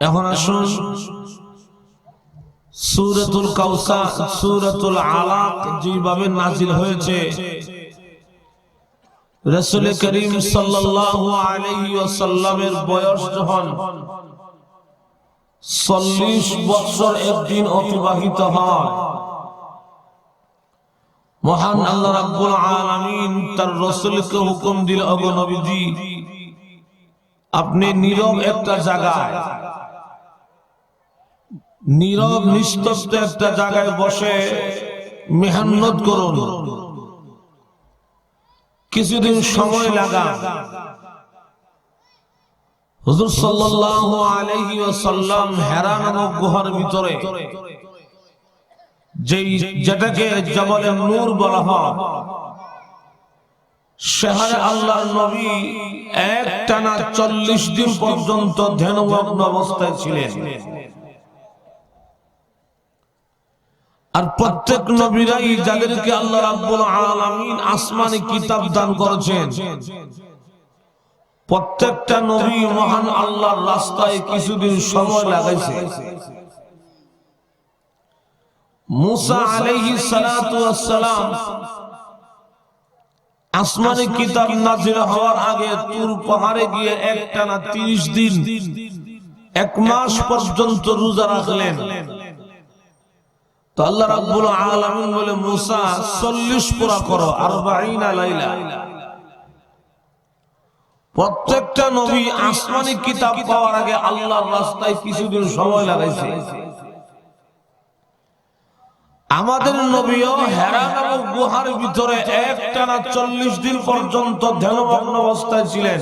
এখন আসুন সূরাতুল কাউসার, সূরাতুল আলাক যেভাবে নাজিল হয়েছে, রাসূল করিম সাল্লাল্লাহু আলাইহি ওয়াসাল্লামের বয়স যখন 40 বছর একদিন অতিবাহিত হয়, মহান আল্লাহ রাব্বুল আলামিন তার রাসূলকে হুকুম দিল, ওগো নবীজি, আপনি নীরব একটা জায়গায়, নীরব নিস্তব্ধ একটা জায়গায় বসে মেহনত করুন, কিছুদিন সময় লাগান। হুজুর সাল্লাল্লাহু আলাইহি ওয়াসাল্লাম হেরা নামক গুহার ভিতরে, যেটাকে জবলে নূর বলা হয়, সেখানে আল্লাহর নবী একটানা 40 দিন পর্যন্ত ধ্যানমগ্ন অবস্থায় ছিলেন। আর প্রত্যেক নবীরাই, যাদেরকে আল্লাহ রাব্বুল আলামিন আসমানি কিতাব দান করেছেন, প্রত্যেকটা নবী মহান আল্লাহর রাস্তায় কিছুদিন সময় লাগাইছে। মুসা আলাইহিস সালাতু ওয়াস সালাম আসমানি কিতাব নাযিল হওয়ার আগে তুর পাহাড়ে গিয়ে একটানা 30 দিন, 1 মাস পর্যন্ত রোজা রাখলেন। তো আল্লাহ রাব্বুল আলামিন বলে, মুসা 40 পুরা করো, 40 লাইলা। প্রত্যেকটা নবী আসমানি কিতাব পাওয়ার আগে আল্লাহর রাস্তায় কিছুদিন সময় লাগাইছে। আমাদের নবীও হেরা নামক গুহার ভিতরে একটানা 40 দিন পর্যন্ত ধ্যানমগ্ন অবস্থায় ছিলেন।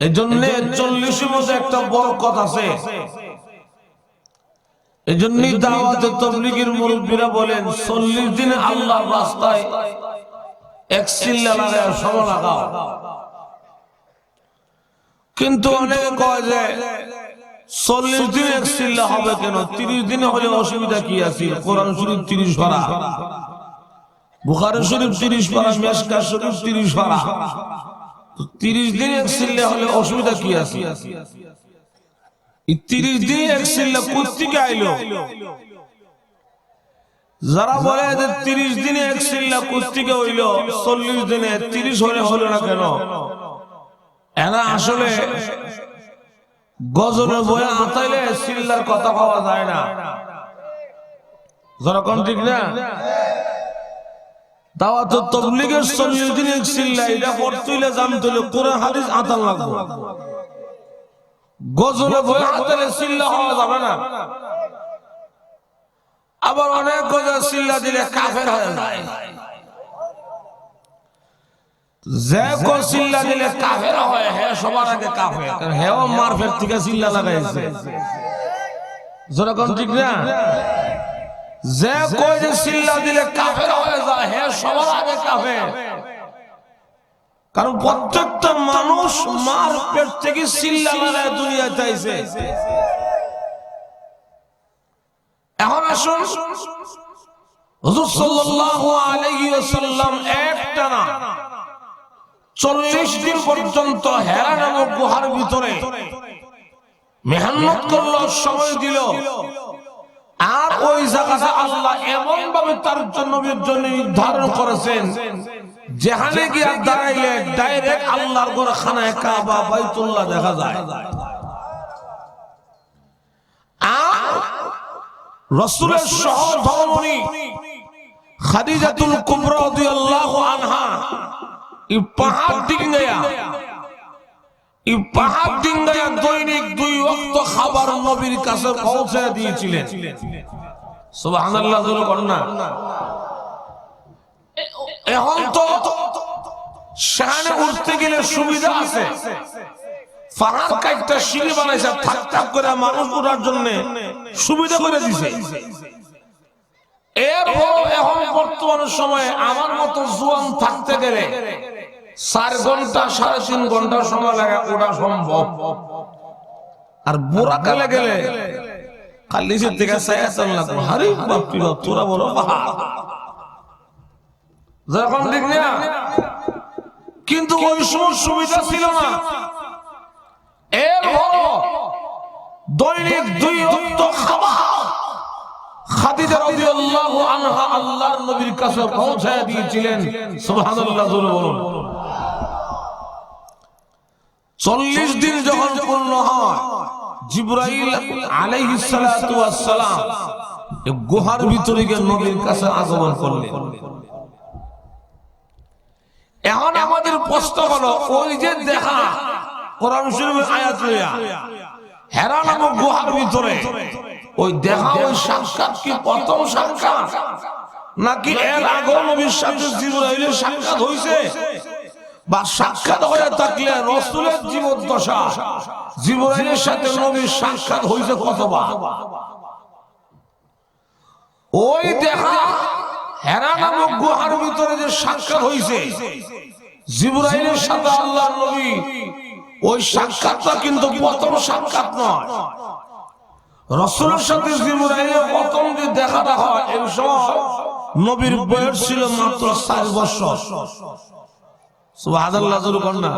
এজন্য 40 মধ্যে একটা বরকত আছে। এজন্যই দাওয়াতে তাবলীগের মুরব্বীরা বলেন, 40 দিনে আল্লাহর রাস্তায় এক সিল্লা লাগায় সময় লাগাও। কিন্তু অনেকে কয় যে 40 দিনে এক সিল্লা হবে কেন, 30 দিনে হলে অসুবিধা কি আছে? কোরআন শরীফ 30 পারা, বুখারী শরীফ 30 পারা, মিশকাত শরীফ 30 পারা, 30 দিনে এক সিল্লা হলে অসুবিধা কি আছে? 30 দিনে এক সিল্লা কোত্থেকে আইলো? যারা বলে যে 30 দিনে এক সিল্লা কোত্থেকে হইল, 40 দিনে 30 হলো না কেন, এরা আসলে গজলে বয়ে আতাইলে সিল্লার কথা পাওয়া যায় না। যারা কোন ঠিক না, দাওয়াত তাবলীগের 40 দিনে এক সিল্লা, এটা পড়তেইলে জানতে হলে কোরআন হাদিস আতাল লাগবে। গজলে বয়ে আতাইলে সিল্লা হওয়া যাবে না। আবার অনেক গজল সিল্লা দিলে কাফের হয়ে যায়। যে কো সিল্লা দিলে কাফের হয়, হে সবার আগে কাফের, কারণ হেও মারফের থেকে সিল্লা লাগাইছে। যেরকম ঠিক না, যে কই যে সিল্লা দিলে কাফের হয়ে যায়, হে সবার আগে কাফের, কারণ প্রত্যেকটা মানুষ মারফের থেকে সিল্লা লাগায় দুনিয়াতে আইছে। এখন আসুন, হুজুর সাল্লাল্লাহু আলাইহি ওয়াসাল্লাম একটানা 40 দিন পর্যন্ত হেরা নামক গুহার ভিতরে মেহনত করলো, সময় দিল। আর ওই জায়গাটা আল্লাহ এমন ভাবে তার নবীর জন্য নির্ধারণ করেছেন, যেখানে গিয়ে দাঁড়াইলে ডাইরেক্ট আল্লাহর ঘর, খানায়ে কাবা, বাইতুল্লাহ দেখা যায়। রাসূলের সহধর্মিণী খাদিজাতুল কুবরা রাদিয়াল্লাহু আনহা এই পাহাড় ডিঙ্গায়া দৈনিক 2 ওয়াক্ত খাবার নবীর কাছে পৌঁছে দিয়েছিলেন। সুবহানাল্লাহ, জোরে বলুন না। এখন তো শানে উঠতে গেলে সুবিধা আছে, পাহাড় কাটটা সিঁড়ি বানাইছে, থাক থাক করে মানুষ উঠার জন্য সুবিধা করে দিছে। এরপর এখন বর্তমান সময়ে আমার মতো জোয়ান থাকতে গেলে 4 ঘন্টা 3.5 ঘন্টা সময় লাগে ওঠা সম্ভব। আর বুড়া কালে গেলে খালি সে থেকে সায়াতন লাগবে, আরে বাপ রে বাপ, তোরা বড় পাহাড়, যখন ঠিক না। কিন্তু ওই সময় সুবিধা ছিল না। এরপর দৈনিক 2 ওয়াক্ত খাবার খাদিজা রাদিয়াল্লাহু আনহা আল্লাহর নবীর কাছে পৌঁছায় দিয়েছিলেন। সুবহানাল্লাহ জোরে বলুন। 40 দিন যখন পূর্ণ হয়, জিবরাইল আলাইহিস সালাতু ওয়াস সালাম এই গুহার ভিতরে গিয়ে নবীর কাছে আগমন করলেন। এখন আমাদের প্রশ্ন হলো, ওই যে দেখা কোরআন শরীফের আয়াত লইয়া হেরা নামক গুহার ভিতরে ওই দেখা, ওই সাক্ষাৎ কি প্রথম সাক্ষাৎ, নাকি এর আগেও নবীর সাথে জিবরাইলের সাক্ষাৎ হইছে? বা সাক্ষাৎ হয়ে থাকলে রাসূলের জীবদ্দশা জিবরাইলের সাথে নবীর সাক্ষাৎ হইছে কতবার? ওই দেখা হেরা নামক গুহার ভিতরে যে সাক্ষাৎ হইছে জিবরাইলের সাথে আল্লাহর নবী, ওই সাক্ষাৎটা কিন্তু প্রথম সাক্ষাৎ নয়। রাসূলের সাথে জিবরাইলের প্রথম যে দেখাটা হয়, এই সময় নবীর বয়স ছিল মাত্র 4 বছর। সুবহানাল্লাহ জোরে বলুন না।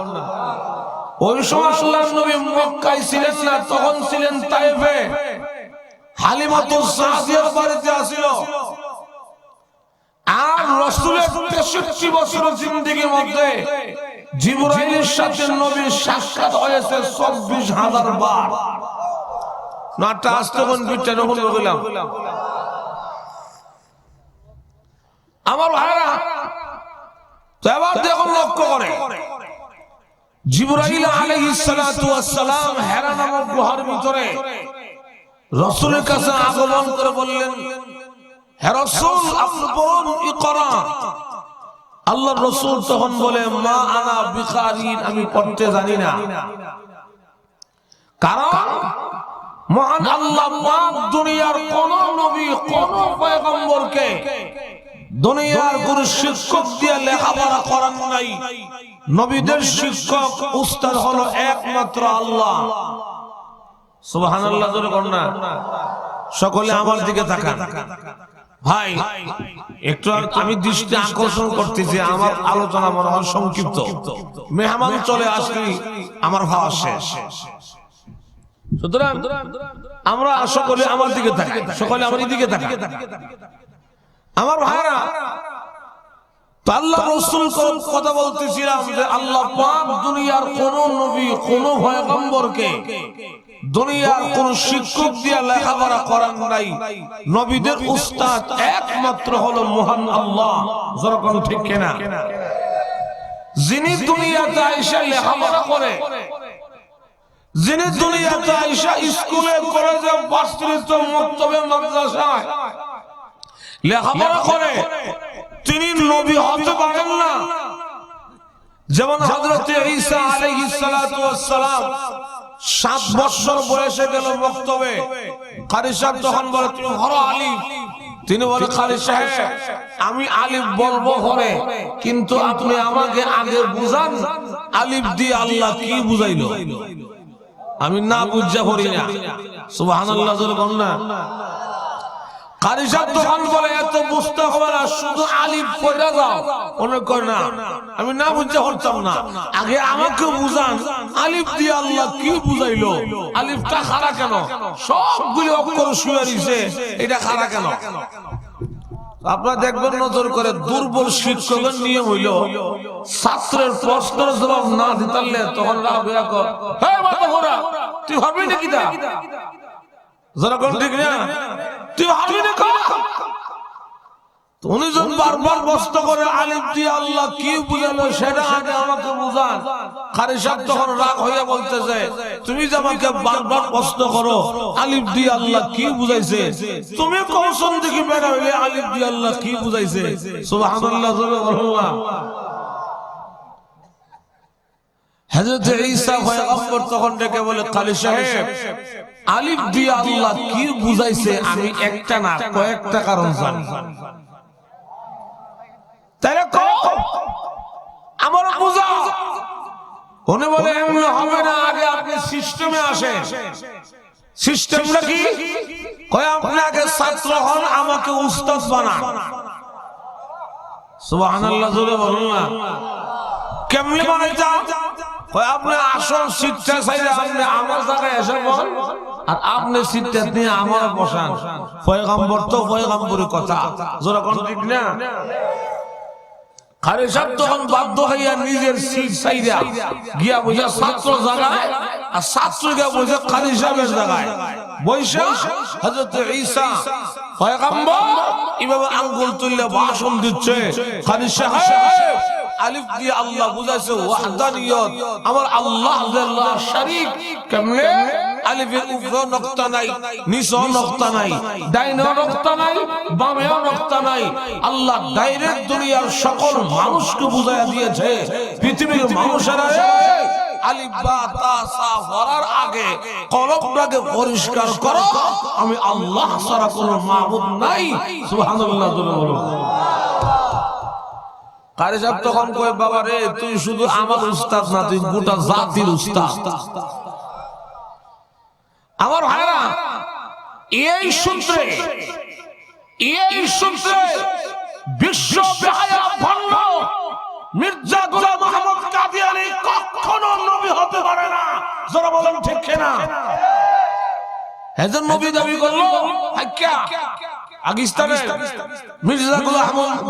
ওই সময় আল্লাহর নবী মক্কায় ছিলেন না, তখন ছিলেন তায়েফে। হালিমাতুস সাদিয়ার বাড়িতে আসিল। আর রাসূলের 63 বছরের জিন্দেগির মধ্যে জিবরাইলের সাথে নবীর সাক্ষাৎ হয়েছে 24,000 বার। নাটা আসতে কোন বিটা রকম বললাম আমার ভাইরা। তো এবার দেখুন, লক্ষ্য করে জিবরাইল আলাইহিস সালাতু ওয়াস সালাম হেরা নামক গুহার ভিতরে রাসূলের কাছে আগমন করে বললেন, হে রাসূল আপনি বলুন ইকরা। আল্লাহর রাসূল তখন বলে, মা আনা বিকারিন, আমি পড়তে জানি না। কারণ মহান আল্লাহ পাক দুনিয়ার কোন নবী, কোন পয়গম্বরকে দুনিয়ার কোন শিক্ষক দিয়ে লেখাপড়া করান নাই। নবীদের শিক্ষক উস্তাদ হলো একমাত্র আল্লাহ। সুবহানাল্লাহ জোরে বলুন না। সকলে আমার দিকে তাকান। ভাই একটু আমি দৃষ্টি আকর্ষণ করতেছি, আমার আলোচনা মনে হয় সংক্ষিপ্ত। মেহমান চলে আসলে আমার ভাবা শেষ। সুতরাং আমরা সকলে আমার দিকে থাকি, সকলে আমার দিকে থাকি। আমার ভাইরা, তো আল্লাহ রাসূল কথা বলতেছিলাম যে আল্লাহ পাক দুনিয়ার কোন নবী, কোন পয়গম্বরকে দুনিয়ার কোন শিক্ষক দিয়ে লেখাপড়া করান নাই। নবীদের উস্তাদ একমাত্র হলো মহান আল্লাহ। যেরকম ঠিক কিনা? যিনি দুনিয়াতে আইসা লেখাপড়া করে, যিনি দুনিয়াতে আইসা স্কুলে, কলেজে, ভার্সিটিতে, মক্তবে, মাদ্রাসায় লেখাপড়া করে, তিনি নবী হতে পারেন না। যেমন হযরত ঈসা আলাইহিস সালাতু ওয়াস সালাম 7 বছর বয়সে গেল মক্তবে। কারি সাহেব তখন বলে, তুমি পড়ো আলিফ। তিনি বলে, কারি সাহেব আমি আলিফ বলবো পরে, কিন্তু আপনি আমাকে আগে বুঝান আলিফ দিয়ে আল্লাহ কি বুঝাইলো, আমি না বুঝা পড়ি না। সুবহানাল্লাহ জোরে বলুন না। কারি সাহেব তখন বলে, এত বুঝতে হবে না, শুধু আলিফ পড়ে যাও। মনে করে না, আমি না বুঝতে পারতাম না, আগে আমাকে বুঝান আলিফ দিয়ে আল্লাহ কি বুঝাইলো, আলিফটা খাড়া কেন, সবগুলি অক্ষর শুয়ে দিছে, এটা খাড়া কেন? আপনারা দেখবেন নজর করে, দুর্বল শিক্ষকের নিয়ম হইল ছাত্রের প্রশ্নের জবাব না দিতালে তখন রাগ হইয়া কর, হে মাথা ঘোরা, তুই হবি নাকি? তা যারা কোন ঠিক না, তুই হবি না কর। উনি যখন বারবার প্রশ্ন করে আলিফ দিয়ে আল্লাহ কি বুঝালো সেটা আগে আমাকে বুঝান। কারি সাহেব তখন রাগ হইয়া বলতেছে, তুমি যে আমাকে বারবার প্রশ্ন করো আলিফ দিয়ে আল্লাহ কি বুঝাইছে, তুমি কৌশল দেখি বেড়া হইলে আলিফ দিয়ে আল্লাহ কি বুঝাইছে। সুবহানাল্লাহ বলুন। হযরত ঈসা পয়গম্বর তখন ডেকে বলে, কারি সাহেব আলিফ দিয়ে আল্লাহ কি বুঝাইছে আমি একটা না কয়েকটা কারণ জানি, তাহলে আমার বুঝাও। উনি বলে, এমনি হবে না, আগে আপনি সিস্টেমে আসেন। সিস্টেমটা কি? কয় আপনি আগে ছাত্র হন, আমাকে উস্তাদ বানান। সুবহানাল্লাহ জোরে বলুন না। কেমনে বানাইতা? আপনি আসল সিটটা চাইলে আপনি আমার জায়গায় এসে বল, আর আপনি সিটটা নিয়ে আমার বসান। পয়গম্বর তো পয়গম্বরের কথা, যারা কোন ঠিক না। কারি সাহেব তখন বাধ্য হইয়া নিজের সিট চাইরা গিয়া বসে ছাত্র জায়গায়, আর ছাত্র গিয়া বসে কারি সাহেবের জায়গায় বৈশা হযরত ঈসা পয়গম্বর এভাবে আঙ্গুল তুলে ভাষণ দিচ্ছে। কারি সাহেব আলিফ দিয়ে আল্লাহ বুঝাইছে ওয়াহদানিয়ত, আমার আল্লাহ লা শারীক। কেমনে? আলিফের উপরে নকতা নাই, নিচে নকতা নাই, ডাইনে নকতা নাই, বামে নকতা নাই। আল্লাহ ডাইরেক্ট দুনিয়ার সকল মানুষকে বুঝাইয়া দিয়েছে, পৃথিবীর মানুষেরা আলিফ বা তা সা পড়ার আগে কলবটাকে পরিষ্কার করো, আমি আল্লাহ ছাড়া কোনো মাবুদ নাই। সুবহানাল্লাহ বলো। কারি সাহেব তখন কয়, বাবা রে, তুই শুধু আমার উস্তাদ না, তুই গোটা জাতির উস্তাদ। আমার ভাইরা, এই সূত্রে বিশ্ব বেহায়া ভণ্ড মির্জা গোলাম আহমদ কাদিয়ানী কখনো নবী হতে পারে না। যারা বলেন ঠিক কিনা? হেজন নবী দাবি করলো হাক্কা পাকিস্তানে মির্জা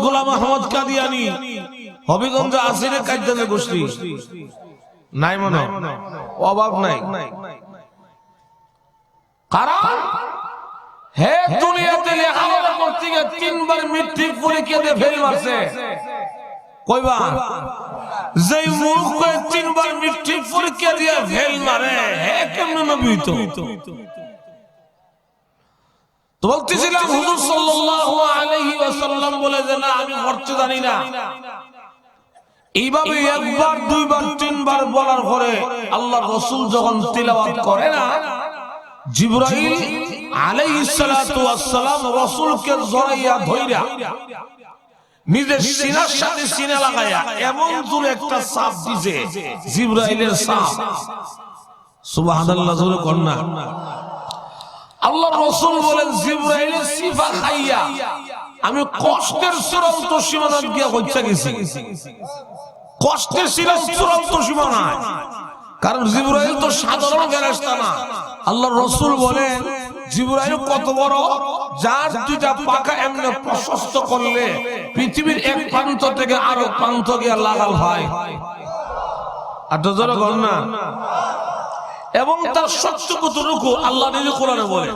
গোলাম আহমদ কাদিয়ানী হবিগঞ্জ আসিরে কাইদানে গোষ্ঠী নাই, মনে অভাব নাই। কারণ হে দুনিয়াতে লেখাপড়া করতে গিয়ে 3 বার মেট্রিক পরীক্ষা দিয়ে ফেল মারছে। কয়বার? যেই মুখ 3 বার মেট্রিক পরীক্ষা দিয়ে ফেল মারে, হে কেমন নবী হইতো? তো বলতেছিলাম হুজুর সাল্লাল্লাহু আলাইহি ওয়াসাল্লাম বলে যে না, আমি পড়তে জানি না। এইভাবে একবার, দুইবার, 3 বার বলার পরে আল্লাহর রাসূল যখন তিলাওয়াত করে না, জিবরাইল আলাইহিস সালাতু ওয়াস সালাম রাসূলকে জড়াইয়া ধইরা নিজের সিনার সাথে সিনা লাগায়া এমন জোরে একটা চাপ দিছে, জিবরাইলের চাপ। সুবহানাল্লাহ জোরে কোন না। আল্লাহর রাসূল বলেন, জিবরাইলের সিফা খাইয়া আমি কষ্টের চূড়ান্ত সীমানা গিয়া পৌঁছে গেছি। কষ্টের চূড়ান্ত সীমানা, কারণ জিবরাইল তো সাধারণ ফেরেশতা না। আল্লাহর রাসূল বলেন, জিবরাইল কত বড়, যার 2টা পাখা এমনি প্রশস্ত করলে পৃথিবীর এক প্রান্ত থেকে আরো প্রান্ত গিয়া লাগাল হয়। আর তো জোরে বল না। এবং তার সত্য কতটুকু আল্লাহ নিজে কোরআনে বলে,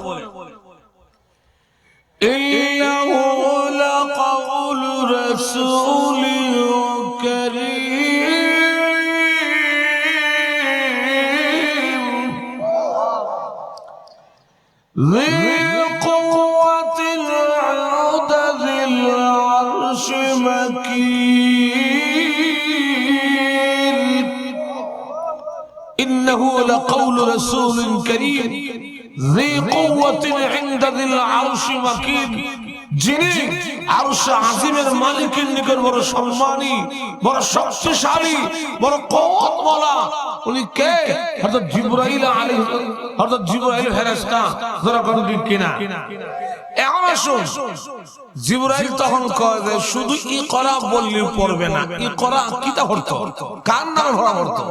ইন্নাহু লাকাউলু রাসূলিন কারীম ذي قوة عند ذي العرش مكين إنه لقول رسول كريم ذي قوة عند ذي العرش مكين। যিনি আরশ আজিমের মালিকের নিকট বড় সম্মানী, বড় শক্তিশালী, বড় কুওয়াতওয়ালা। উনি কে? হযরত জিবরাইল আলাইহিস, হযরত জিবরাইল ফেরেশতা। যারা কোন ঠিক কিনা? এখন আসুন, জিবরাইল তখন কয় যে শুধু ইকরা বললেই পড়বে না, ইকরা কিতা পড়তো, কার নামে পড়া পড়তো,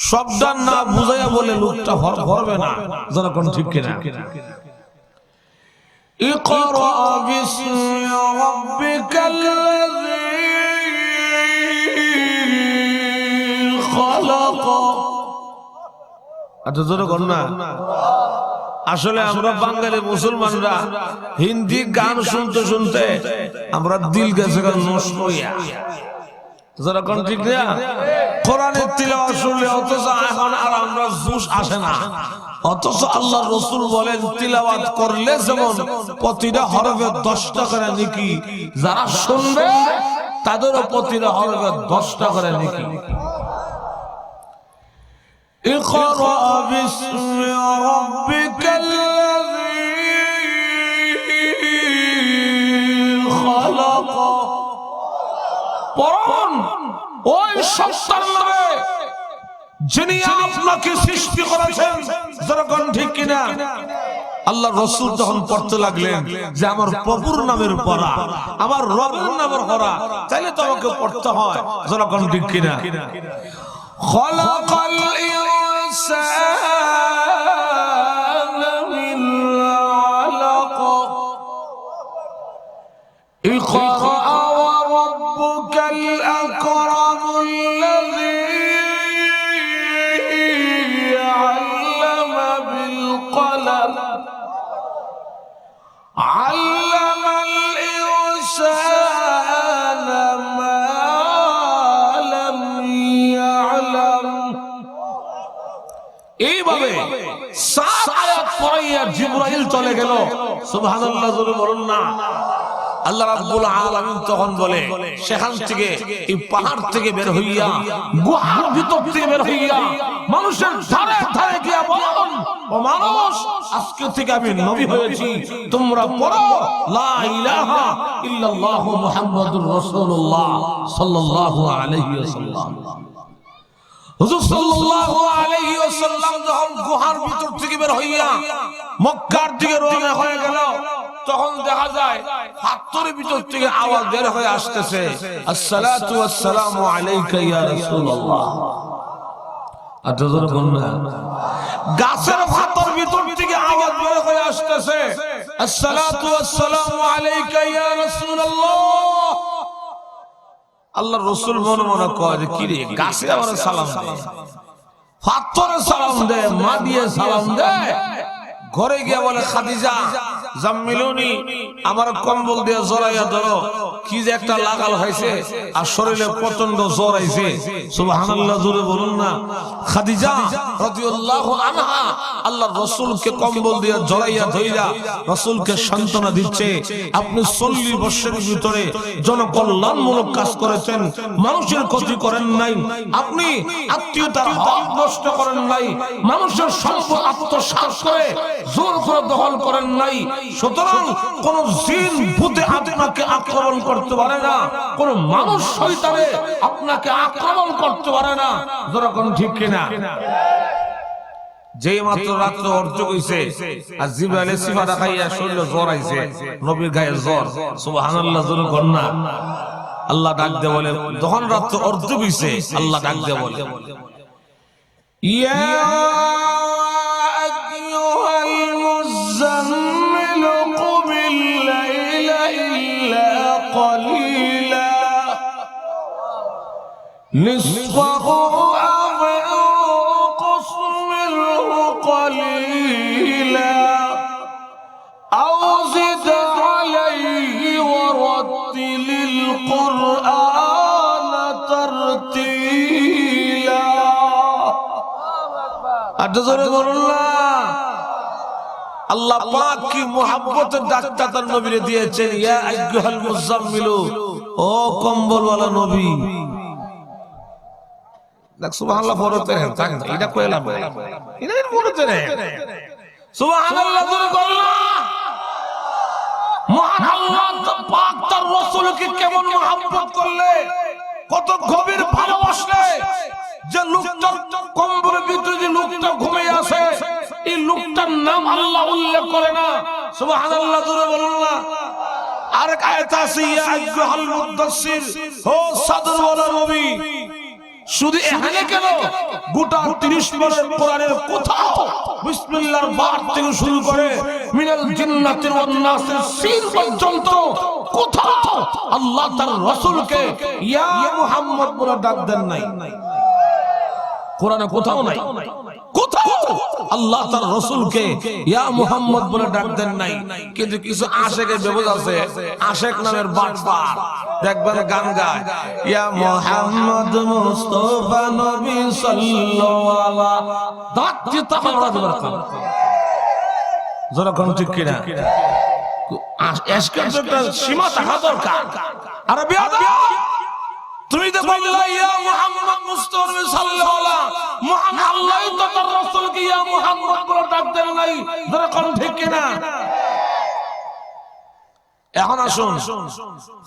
শব্দার না বুঝাইয়া বলে লোকটা পড়বে না। যারা কোন ঠিক কিনা? اقرأ باسم ربك الذي خلق। আচ্ছা জোরে বল না। আসলে আমরা বাঙালি মুসলমানরা হিন্দি গান শুনতে শুনতে আমরা দিল গেছে নষ্ট হইয়া। যারা কোন ঠিক না? কোরআনের তিলাওয়াত শুনলে অথচ এখন আর আমরা জোশ আসে না। অথচ আল্লাহর রাসূল বলেন, তিলাওয়াত করলে যেমন প্রতিটা হরফে 10টা করে নেকি, যারা শুনবে তাদেরও প্রতিটা হরফে 10টা করে নেকি। ইকরা বিসমি রাব্বিকাল্লাযী খালাক। পড়ুন ওই সত্তার নামে যিনি আপনাকে সৃষ্টি করেছেন। যখন ঠিক কিনা? আল্লাহর রাসূল তখন পড়তে লাগলেন যে আমার প্রভুর নামের পড়া, আমার রবের নামের পড়া, তাইলে তো আমাকে পড়তে হয়। যখন ঠিক কিনা? খলাকাল ইনসানা মিন আলাক ইকরা ওয়া রাব্বুকাল আকরামুল্লাযী আল্লামা বিল কলম আল্লামাল ইনসানা মা লাম ইয়ালাম। এইভাবে 7 আয়াত পড়াইয়া জিবরাইল চলে গেল। সুবহানাল্লাহ, জোরে বলুন না। আল্লাহ রাব্বুল আলামিন তখন বলে, সেখান থেকে এই পাহাড় থেকে বের হইয়া, গুহার ভিতর থেকে বের হইয়া মানুষের ধারে ধারে গিয়া বলেন, ও মানুষ, আজকে থেকে আমি নবী হয়েছি, তোমরা পড়ো লা ইলাহা ইল্লাল্লাহু মুহাম্মাদুর রাসূলুল্লাহ সাল্লাল্লাহু আলাইহি ওয়াসাল্লাম। হুজুর সাল্লাল্লাহু আলাইহি ওয়াসাল্লাম যখন গুহার ভিতর থেকে বের হইয়া মক্কার দিকে রওনা হয়ে গেল, তখন দেখা যায় পাথরের ভিতর থেকে আওয়াজ বের হয়ে আসতেছে, আসসালাতু ওয়াসসালামু আলাইকা ইয়া রাসূলুল্লাহ। আতজোর বলনা, গাছের পাথর ভিতর থেকে আওয়াজ বের হয়ে আসতেছে, আসসালাতু ওয়াসসালামু আলাইকা ইয়া রাসূলুল্লাহ। আল্লাহর রাসূল মনে মনে কয় যে কি রে, গাছে আবার সালাম দেয়, পাথরে সালাম দেয়, মা দিয়ে সালাম দেয়। ঘরে গিয়ে বলে, খাদিজা জাম্মিলুনি, আমার কম্বল দিয়ে জড়াইয়া ধরো, কি যে একটা লাগাল হয়েছে আর শরীরে প্রচন্ড জ্বর আইছে। সুবহানাল্লাহ, জোরে বলুন না। খাদিজা রাদিয়াল্লাহু আনহা আল্লাহর রাসূলকে কম্বল দিয়ে জড়াইয়া ধইরা রাসূলকে সান্ত্বনা দিচ্ছে, আপনি 40 বছরের ভিতরে জনকল্যাণমূলক কাজ করেছেন, মানুষের ক্ষতি করেন নাই, আপনি আত্মীয়তার হক নষ্ট করেন নাই, মানুষের সম্পদ আত্মসাৎ করে জোর করে দখল করেন নাই, সুতরাং কোন জিন ভূতে আপনাকে আক্রমণ করতে পারে না, কোন মানুষ শয়তানে আপনাকে আক্রমণ করতে পারে না। যেরকম ঠিক কিনা? যেই মাত্র রাত্র অর্ধ হইছে আর জিবরাইল সিফা দেখাইয়া শরীরে জ্বর আইছে, নবীর গায়ে জ্বর। সুবহানাল্লাহ, জোরে বল না। আল্লাহ ডাক দে বলে, যখন রাত্র অর্ধ হইছে আল্লাহ ডাক দে বলে, ইয়া نصفه أو انقص منه قليلا أو زد عليه ورتل القرآن ترتيلا। أتذكر الله আল্লাহ পাক কি মুহাব্বতের ডাকটা তার নবীরে দিয়েছেন, ইয়া আইয়ুহাল মুজাম্মিলু, ও কম্বলওয়ালা নবী। সুবহানাল্লাহ, পড়তে हैं থাকেন, এটা কইলাম এটা পড়তে हैं। সুবহানাল্লাহ, জোরে বলনা। মহান আল্লাহ পাক তার রাসূলকে কেমন মুহাব্বত করলে, কত গভীর ভালোবাসলে, যে লোকটার কম্বলের ভিতরে যে লোকটা ঘুমিয়ে আছে, এই লোকটার নাম আল্লাহ উল্লেখ করে না। সুবহানাল্লাহ, জোরে বলুন না। আরেক আয়াত আছে, ইয়া আইয়ুহাল মুদাসসির, ও সাদরওয়ালা নবী। শুধু এখানে কেন, গোটা 30 পারার কোরআনের কোথাও বিসমিল্লাহর বার থেকে শুরু করে মিনাল জিন্নাতি ওয়ান নাসের সিন পর্যন্ত কোথাও আল্লাহ তার রাসূলকে ইয়া মুহাম্মদ বলে ডাক দেন নাই। কোরআনে কোথাও নাই, কোথাও আল্লাহ তার রাসূলকে ইয়া মুহাম্মদ বলে ডাক দেন নাই। কিন্তু কিছু আশিকের ব্যবস্থা আছে, আশিক নামের বাটপার দেখবেন গান গায়, ইয়া মুহাম্মদ মুস্তাফা নবী সাল্লাল্লাহু আলাইহি দাঁতি তাকরা দিবারকাম। যারা কোন ঠিক কিনা, আশকের একটা সীমা থাকা দরকার। আর বেয়াদব, তুমি তো বললা ইয়া মুহাম্মদ মুস্তাফা সাল্লাল্লাহু আলাইহি, মহান আল্লাহ তো তার রাসূলকে ইয়া মুহাম্মদ বলে ডাক দেন নাই। যারা কোন ঠিক কিনা? এখন আসুন,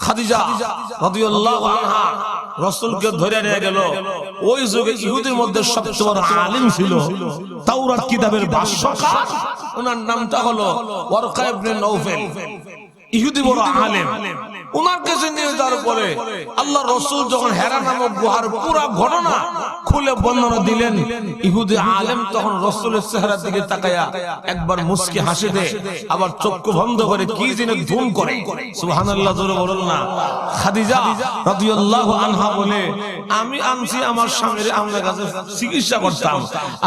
খাদিজা রাদিয়াল্লাহু আনহা রাসূলকে ধরে নিয়ে গেল। ওই যুগে ইহুদির মধ্যে সবচেয়ে বড় আলেম ছিল, তাওরাত কিতাবের ভাষ্যকার, ওনার নামটা হলো ওয়ারকা ইবনে নওফেল। ইহুদি বড় আলেম, ওনার কাছে নিয়ে যাওয়ার পরে আল্লাহ রাসূল যখন হেরা নামক গুহার পুরো ঘটনা খুলে বর্ণনা দিলেন, ইহুদি আলেম তখন রাসূলের চেহারার দিকে তাকায়া একবার মুস্কি হাসি দেয়, আবার চক্ষু বন্ধ করে কি যেন ধুম করে। সুবহানাল্লাহ, জোরে বলুন না। খাদিজা রাদিয়াল্লাহু আনহা বলে, আমি আনছি আমার স্বামীর আপনার কাছে চিকিৎসা করতাম,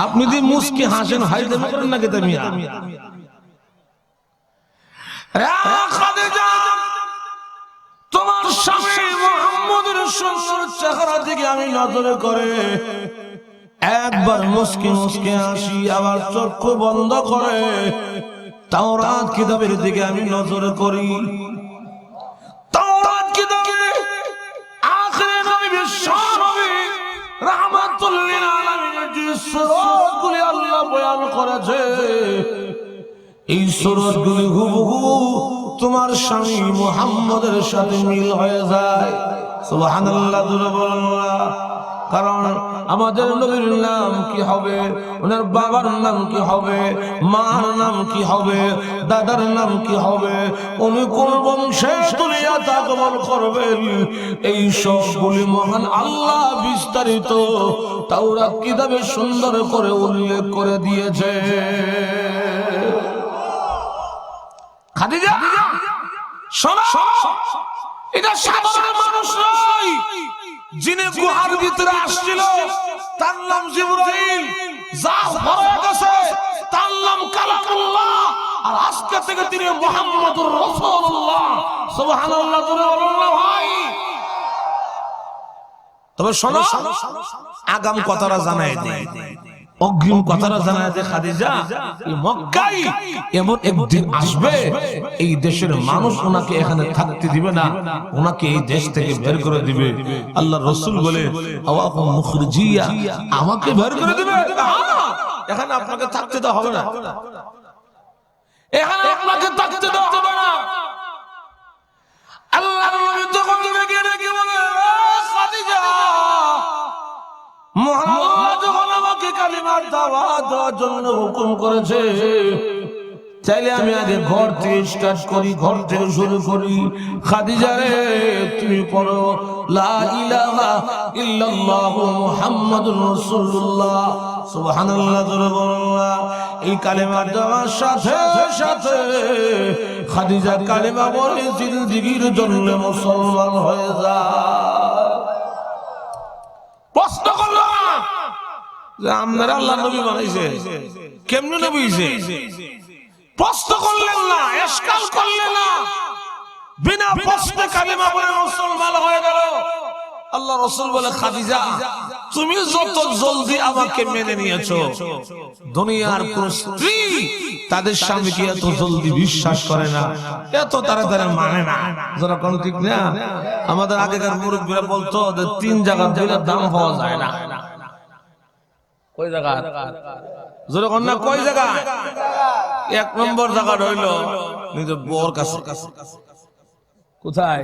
আপনি যদি মুস্কি হাসেন হাইদেম করেন না কেতে মিয়া। খাদিজা, তোমার স্বামী মুহাম্মদের সুন্দর চেহারা দিকে আমি নজর করে একবার মুস্কি মুস্কি হাসি, আবার চক্ষু বন্ধ করে তাওরাত কিতাবের দিকে আমি নজর করি। তাওরাত কিতাবে আখিরে নবী বিশ্বনবী রাহমাতুল লিল আলামিনের যে সূরাগুলি আল্লাহ বয়ান করেছে, এই সূরাগুলি হুবহু তোমার স্বামী মুহাম্মদের সাথে মিল হয়ে যায়। সুবহানাল্লাহ, জোরে বলুন না। কারণ আমাদের নবীর নাম কি হবে, ওনার বাবার নাম কি হবে, মার নাম কি হবে, দাদার নাম কি হবে, উনি কোন বংশে দুনিয়া আগমন করবেন, এই সবগুলি মহান আল্লাহ বিস্তারিত তাওরাত কিতাবে সুন্দর করে উল্লেখ করে দিয়েছে। খাদিজা, শোনো, এটা সাধারণ মানুষ নয়, যিনি গুহার ভিতরে আসছিল তার নাম জিবরাইল, যা হয়ে গেছে তার নাম কালামুল্লাহ, আর আজকে থেকে তিনি মুহাম্মদুর রাসূলুল্লাহ। সুবহানাল্লাহ, জোরে বলুন না ভাই। তবে শোনো, আগাম কথাটা জানাই দেই, অগ্রিম কথাটা জানায় যে খাদিজা, এই মক্কায় এমন একদিন আসবে এই দেশের মানুষ ওনাকে এখানে থাকতে দিবে না, ওনাকে এই দেশ থেকে বের করে দিবে। আল্লাহর রাসূল বলে, আওয়াকুম মুখরিজিয়া, আমাকে বের করে দিবে, এখানে আপনাকে থাকতে দেওয়া হবে না, এখানে আপনাকে থাকতে দেওয়া হবে না। আল্লাহর নবী যখন ডেকে বলে, খাদিজা, মুহাম্মদ যখন আমাকে কালিমার দাওয়াত দেওয়ার জন্য হুকুম করেছে, চাইলে আমি আগে ঘর থেকে স্টার্ট করি, ঘর থেকে শুরু করি। খাদিজা রে, তুমি পড়ো লা ইলাহা ইল্লাল্লাহু মুহাম্মাদুর রাসূলুল্লাহ। সুবহানাল্লাহ, জোরে বলুন না। এই কালিমা দেওয়ার সাথে সাথে খাদিজা কালিমা বলে জিন্দেগির জন্য মুসলমান হয়ে যায়। প্রশ্ন করলো যে আপনারা আল্লাহ নবী বানাইছে, কেমনে নবী হইছে? প্রশ্ন করলেন না, ইশকাল করলেন না, বিনা প্রশ্নে কালিমা বলে মুসলমান হয়ে গেল। আল্লাহ রাসূল বলে, খাদিজা, তুমি যত জলদি আমাকে মেনে নিয়েছো, দুনিয়ার কোন স্ত্রী তাদের স্বামীকে এত জলদি বিশ্বাস করে না, এত তাড়াতাড়ি মানে না। যারা কোন ঠিক না, আমাদের আগেকার মুরব্বীরা বলতো যে 3 জায়গা দিলে দাম পাওয়া যায় না। কই জায়গা? যারা কোন না কই জায়গা? 1 নম্বর জায়গা হইল নিজের বউর কাছে। কোথায়?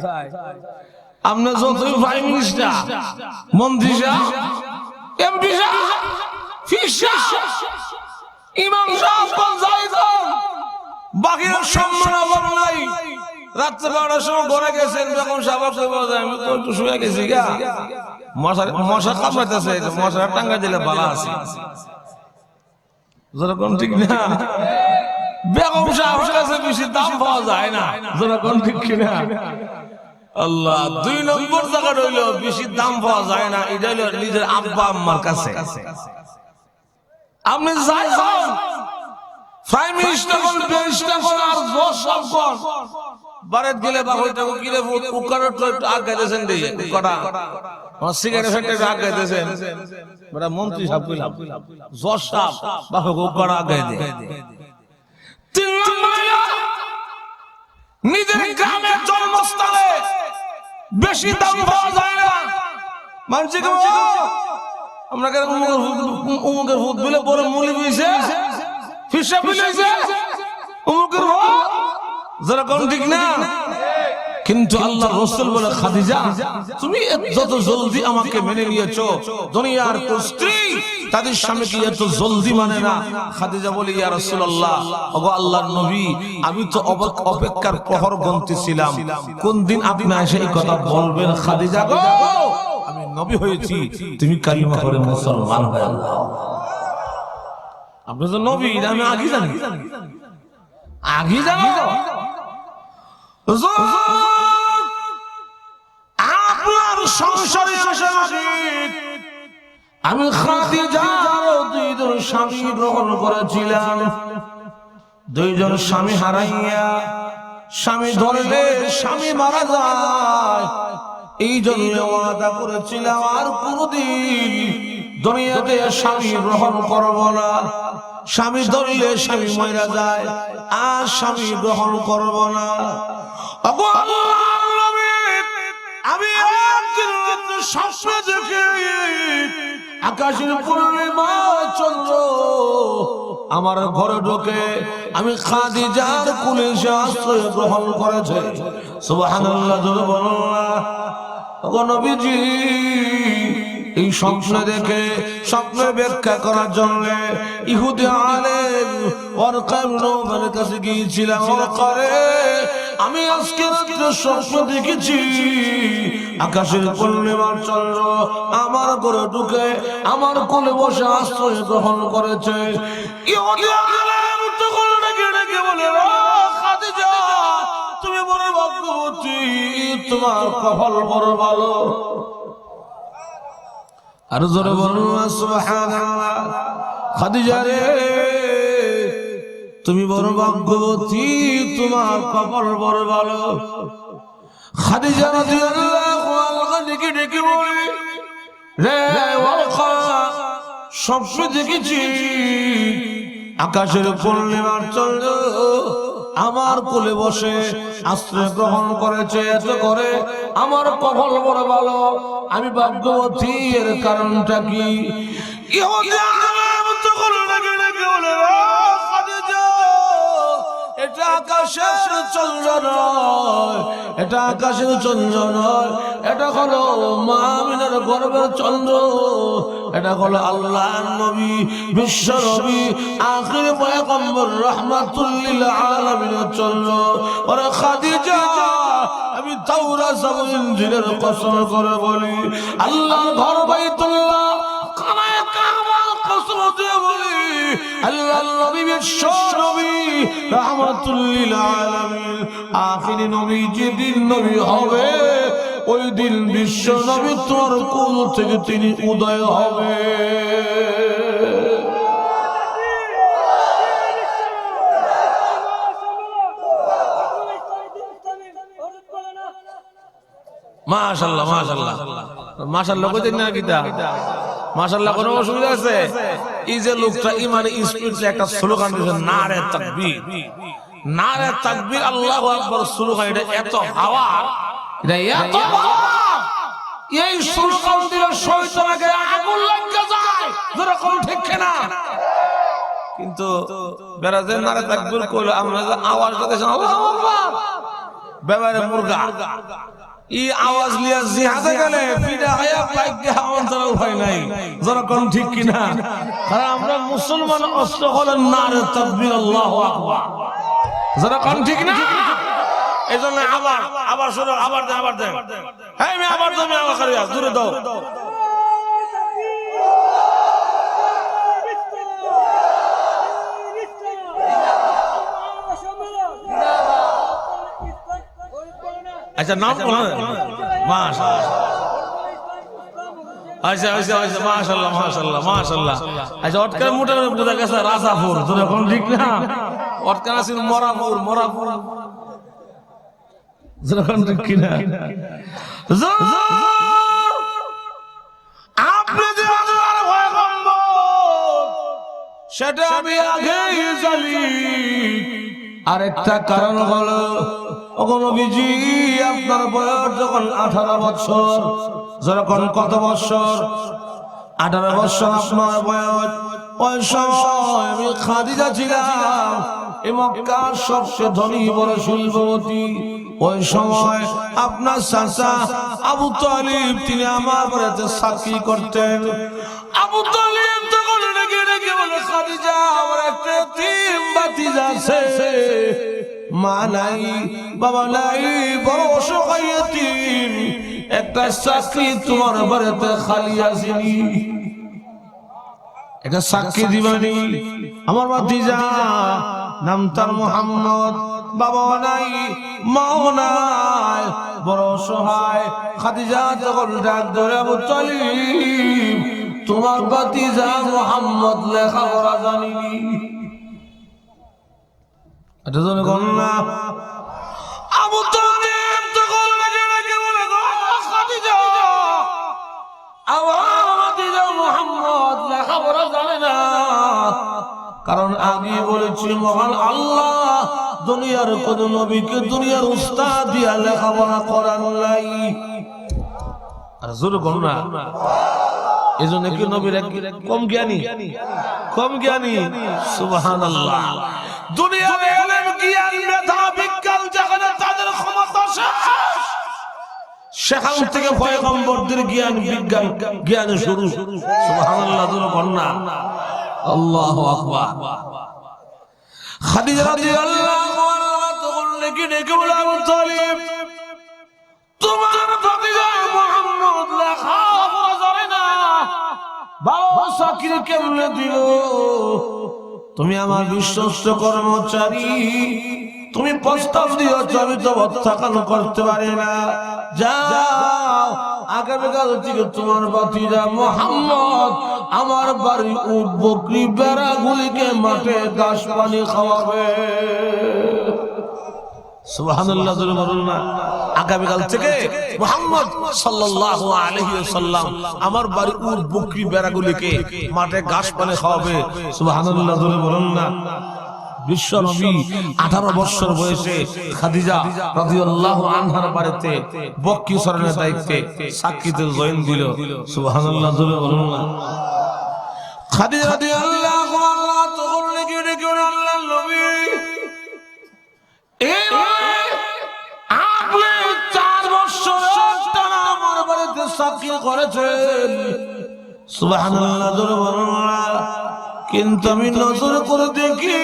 আমরা যতই প্রাইম মিনিস্টার, মন্ত্রী সাহেব, এমপি সাহেব, ফিস সাহেব, ইমাম সাহেব কোন যাইছেন, বাকিরা সম্মান আবার নাই। রাত্রে 12টার সময় ঘরে গেছেন, যখন সাহেব কইব আমি তো একটু শুয়ে গেছি গা, মশা কামড়াইতেছে, মশা টাঙ্গা দিলে ভালো আছে। যেরকম ঠিক না, বেগম সাহেবের কাছে বেশি দাম পাওয়া যায় না। যেরকম ঠিক কিনা? আল্লাহ, 2 নম্বর জায়গা রইল বেশি দাম পাওয়া যায় না, এটা হইল নিজের আব্বা আম্মার কাছে। আপনি যাই হন, প্রাইম মিনিস্টার কোন, মিনিস্টার কোন, আর বস সব কোন, বারেত গেলে বা হইতাকো কিরে কুকারট একটু আগ গাইতেছেন দেই, কুকাটা আমার সিগারেট ফ্যাক্টরি আগ গাইতেছেন, বড় মন্ত্রী সাহেব কইলাম, জজ সাহেব বা কুকাটা আগ গাই দেয়। 3 নম্বর নিজের গ্রামের জন্মস্থলে বেশি দাম পাওয়া যায় না। মানুষকে আমরা উমুকের ভূত বলে বড় মুলি হয়েছে, ফিসা হয়েছে, উমুকের ভূত, যেরকম ঠিক না। কিন্তু আল্লাহ রাসূল বলে খাদিজা তুমি যত জলদি আমাকে মেনে নিয়েছো দুনিয়ার কোন স্ত্রী তাদের স্বামীকে এত জলদি মানে না। খাদিজা বলে ইয়া রাসূলুল্লাহ ওগো আল্লাহর নবী আমি তো অপেক্ষার প্রহর গুনতেছিলাম কোন দিন আপনি এসে এই কথা বলবেন। খাদিজা গো আমি নবী হয়েছি তুমি কালিমা পড়ে মুসলমান হয়ে যাও। আপনি তো নবী আমি আগে জানি আগে জানো আপনার সংসারে আসা উচিত। আমি খাদিজার দুইজন স্বামী গ্রহণ করেছিলাম, দুইজন স্বামী হারাইয়া স্বামী ধরলে স্বামী মারা যায়, এই জন্য ওয়াদা করেছিলাম আর কোনদিন দুনিয়াতে স্বামী গ্রহণ করব না। স্বামী ধরলে স্বামী মারা যায় আর স্বামী গ্রহণ করব না। আমি স্বপ্নে দেখি আকাশের পূর্ণিমা চন্দ্র আমার ঘরে ঢোকে, আমি খাদিজার কোলে সে আশ্রয় গ্রহণ করেছে। সুবহানাল্লাহ নবীজি এই স্বপ্ন দেখে স্বপ্নের ব্যাখ্যা করার জন্য ইহুদি আলেম ওয়ারকা ইবনে নওফলের কাছে গিয়েছিলাম। ওয়ারকারে আমি আজকে রাতে স্বপ্ন দেখেছি আকাশের পূর্ণিমার চন্দ্র আমার ঘরে ঢুকে আমার কোলে বসে আশ্রয় গ্রহণ করেছে। ইহুদি আলেম তখন ডেকে ডেকে বলে ও খাদিজা তুমি বড় ভাগ্যবতী, তোমার কপাল বড় ভালো। আর জোরে বলুন সুবহানাল্লাহ। খাদিজা রে তুমি বড় ভাগ্যবতী, তোমার কপাল বড় ভালো। খাদিজা রাদিয়াল্লাহু আনহা ডেকে ডেকে বলে রে ওয়ারকা স্বপ্ন দেখেছি আকাশের পূর্ণিমার চন্দ্র আমার কোলে বসে আশ্রয় গ্রহণ করেছে, এত করে আমার কপাল বড় ভালো, আমি ভাগ্যবতী। এর কারণটা কি? ইহুদি আলেম তখন ডেকে ডেকে বলে খাদিজা এটা আকাশের চন্দ্র নয়, এটা আকাশের চন্দ্র নয়, এটা হলো মা আমিনার গর্ভের চন্দ্র, এটা হলো আল্লাহর নবী বিশ্ব নবী আখির পয়গম্বর রাহমাতুল লিল আলামিনের চন্দ্র। ওরে খাদিজা আমি তাওরাত এবং ইনজিলের কসম করে বলি আল্লাহর ঘর বাইতুল্লাহ কাবায় কাবার কসম দিয়ে বলি আল্লাহর নবী বিশ্ব নবী রাহমাতুল লিল আলামিন আখির নবী যেদিন নবী হবে ওই দিন বিশ্ব নবী তোর কোল থেকে তিনি উদয় হবে। মাশাআল্লাহ মাশাআল্লাহ মাশাআল্লাহ কইতেন না কিতা মাশাআল্লাহ কোনো অসুবিধা আছে? এই যে লোকটা ইমানে স্পিরিট একটা স্লোগান দিয়েছে নারে তাকবীর, নারে তাকবীর আল্লাহু আকবার স্লোগান, এটা এত হাওয়া, এটা এত হাওয়া, এই স্লোগান দিলে শয়তানকে আগুন লাগে যায়, যেরকম ঠিক কিনা? কিন্তু বেরাজে নারে তাকবীর কইলো আমরা যে আওয়াজটা দিয়েছেন আল্লাহু আকবার বেবারে মুরগা এই আওয়াজ লিয়া জিহাদে গেলে পিডা হায়া পাইকে আওয়াজ হয় নাই, যেরকম ঠিক কিনা? কারণ আমরা মুসলমান অস্ত্র হলো নারে তাকবীর আল্লাহু আকবার, যেরকম ঠিক না? এইজন্য আবার আবার শুরু আবার দে আবার দে হ্যাঁ আমি আবার তুমি আবার করে দূরে দাও। আচ্ছা নাম বলো মাশাআল্লাহ, আচ্ছা আচ্ছা আচ্ছা মাশাআল্লাহ মাশাআল্লাহ মাশাআল্লাহ। আচ্ছা অটকার মোটার বোঝা গেছে রাজাপুর, যেরকম ঠিক না? অটকার আছে মরাপুর, মরাপুর যেরকম ঠিক কিনা? আপনি যে আল্লাহর পয়গম্বর সেটা আমি আগেই জানি। আরেকটা কারণ হলো নবীজি আপনার বয়স যখন 18 বছর, যখন কত বছর? 18 বছর আপনার বয়স, ওই সময় আমি খাদিজা ছিলাম এই মক্কার সবচেয়ে ধনী বড় শিল্পপতি। ওই সময় আপনার চাচা আবু তালিব তিনি আমার বাড়িতে সাক্ষী করতেন। আবু তালিব তখন ডেকে ডেকে বলে, খাদিজা আমার একটা এতিম ভাতিজা আছে, মা নাই বাবা নাই, বড় অসহায় এতিম, একটা চাকরি তোমার বাড়িতে খালি আসেনি, একটা সাক্ষী দিবানি। আমার ভাতিজা নাম তার মুহাম্মদ, বাবা নাই মাও নাই, বড় অসহায়। খাদিজা তখন ডাক ধরে, আবু তালিব তোমার ভাতিজা মুহাম্মদ লেখাপড়া জানিনি? এটা জন্য গণনা। আবু তালিব তখন বলে, খাদিজা আমার ভাতিজা মুহাম্মদ লেখাপড়া জানে না, কারণ আগে বলেছি মহান আল্লাহ দুনিয়ার কোন নবীকে দুনিয়ার উস্তাদ দিয়া লেখাপড়া করান নাই। আর জোর গণনা, এজন্য কি নবীর কম জ্ঞানী? কম জ্ঞানী? সুবহানাল্লাহ। দুনিয়ার ইলম জ্ঞান মেধা বিজ্ঞান যেখানে তাদের ক্ষমতা শেষ, সেখান থেকে পয়গম্বরদের জ্ঞান বিজ্ঞান জ্ঞান শুরু। সুবহানাল্লাহ, জোর গণনা। আল্লাহু আকবার। খাদিজা রাদিয়াল্লাহু আনহা তখন ডেকে ডেকে বলে, আবু তালিব তোমার ভাতিজা মুহাম্মদ লেখাপড়া জানে না, বাবা চাকরি কেমনে দিল? তুমি আমার বিশ্বস্ত কর্মচারী, তুমি প্রস্তাব দিয়েছ, আমি তো প্রত্যাখ্যান করতে পারি না। যাও, আগামীকাল থেকে তোমার ভাতিজা মুহাম্মদ আমার বাড়ি উট বকরি বেড়াগুলিকে মাঠে ঘাস পানি খাওয়াবে। সুবহানাল্লাহ, বলুন না। আগামীকাল থেকে মুহাম্মদ সাল্লাল্লাহু আলাইহি ওয়াসাল্লাম আমার বাড়ি উট বকরি বেড়াগুলিকে মাঠে ঘাস পানি খাওয়াবে। সুবহানাল্লাহ, বলুন না। বিশ্ব নবী 18 বছর বয়সে খাদিজা রাদিয়াল্লাহু আনহার বাড়িতে বকরি চরণের দায়িত্বে সাক্ষীতে জয়েন দিল। সুবহানাল্লাহ, বলুন না। খাদিজা রাদিয়াল্লাহু আনহা তখন লেগে রেখে আল্লাহর নবী, এই আপনি 4 বছর টানা আমার বাড়িতে সাক্ষী করেছেন। সুবহানাল্লাহ, বলুন না। কিন্তু আমি নজর করে দেখি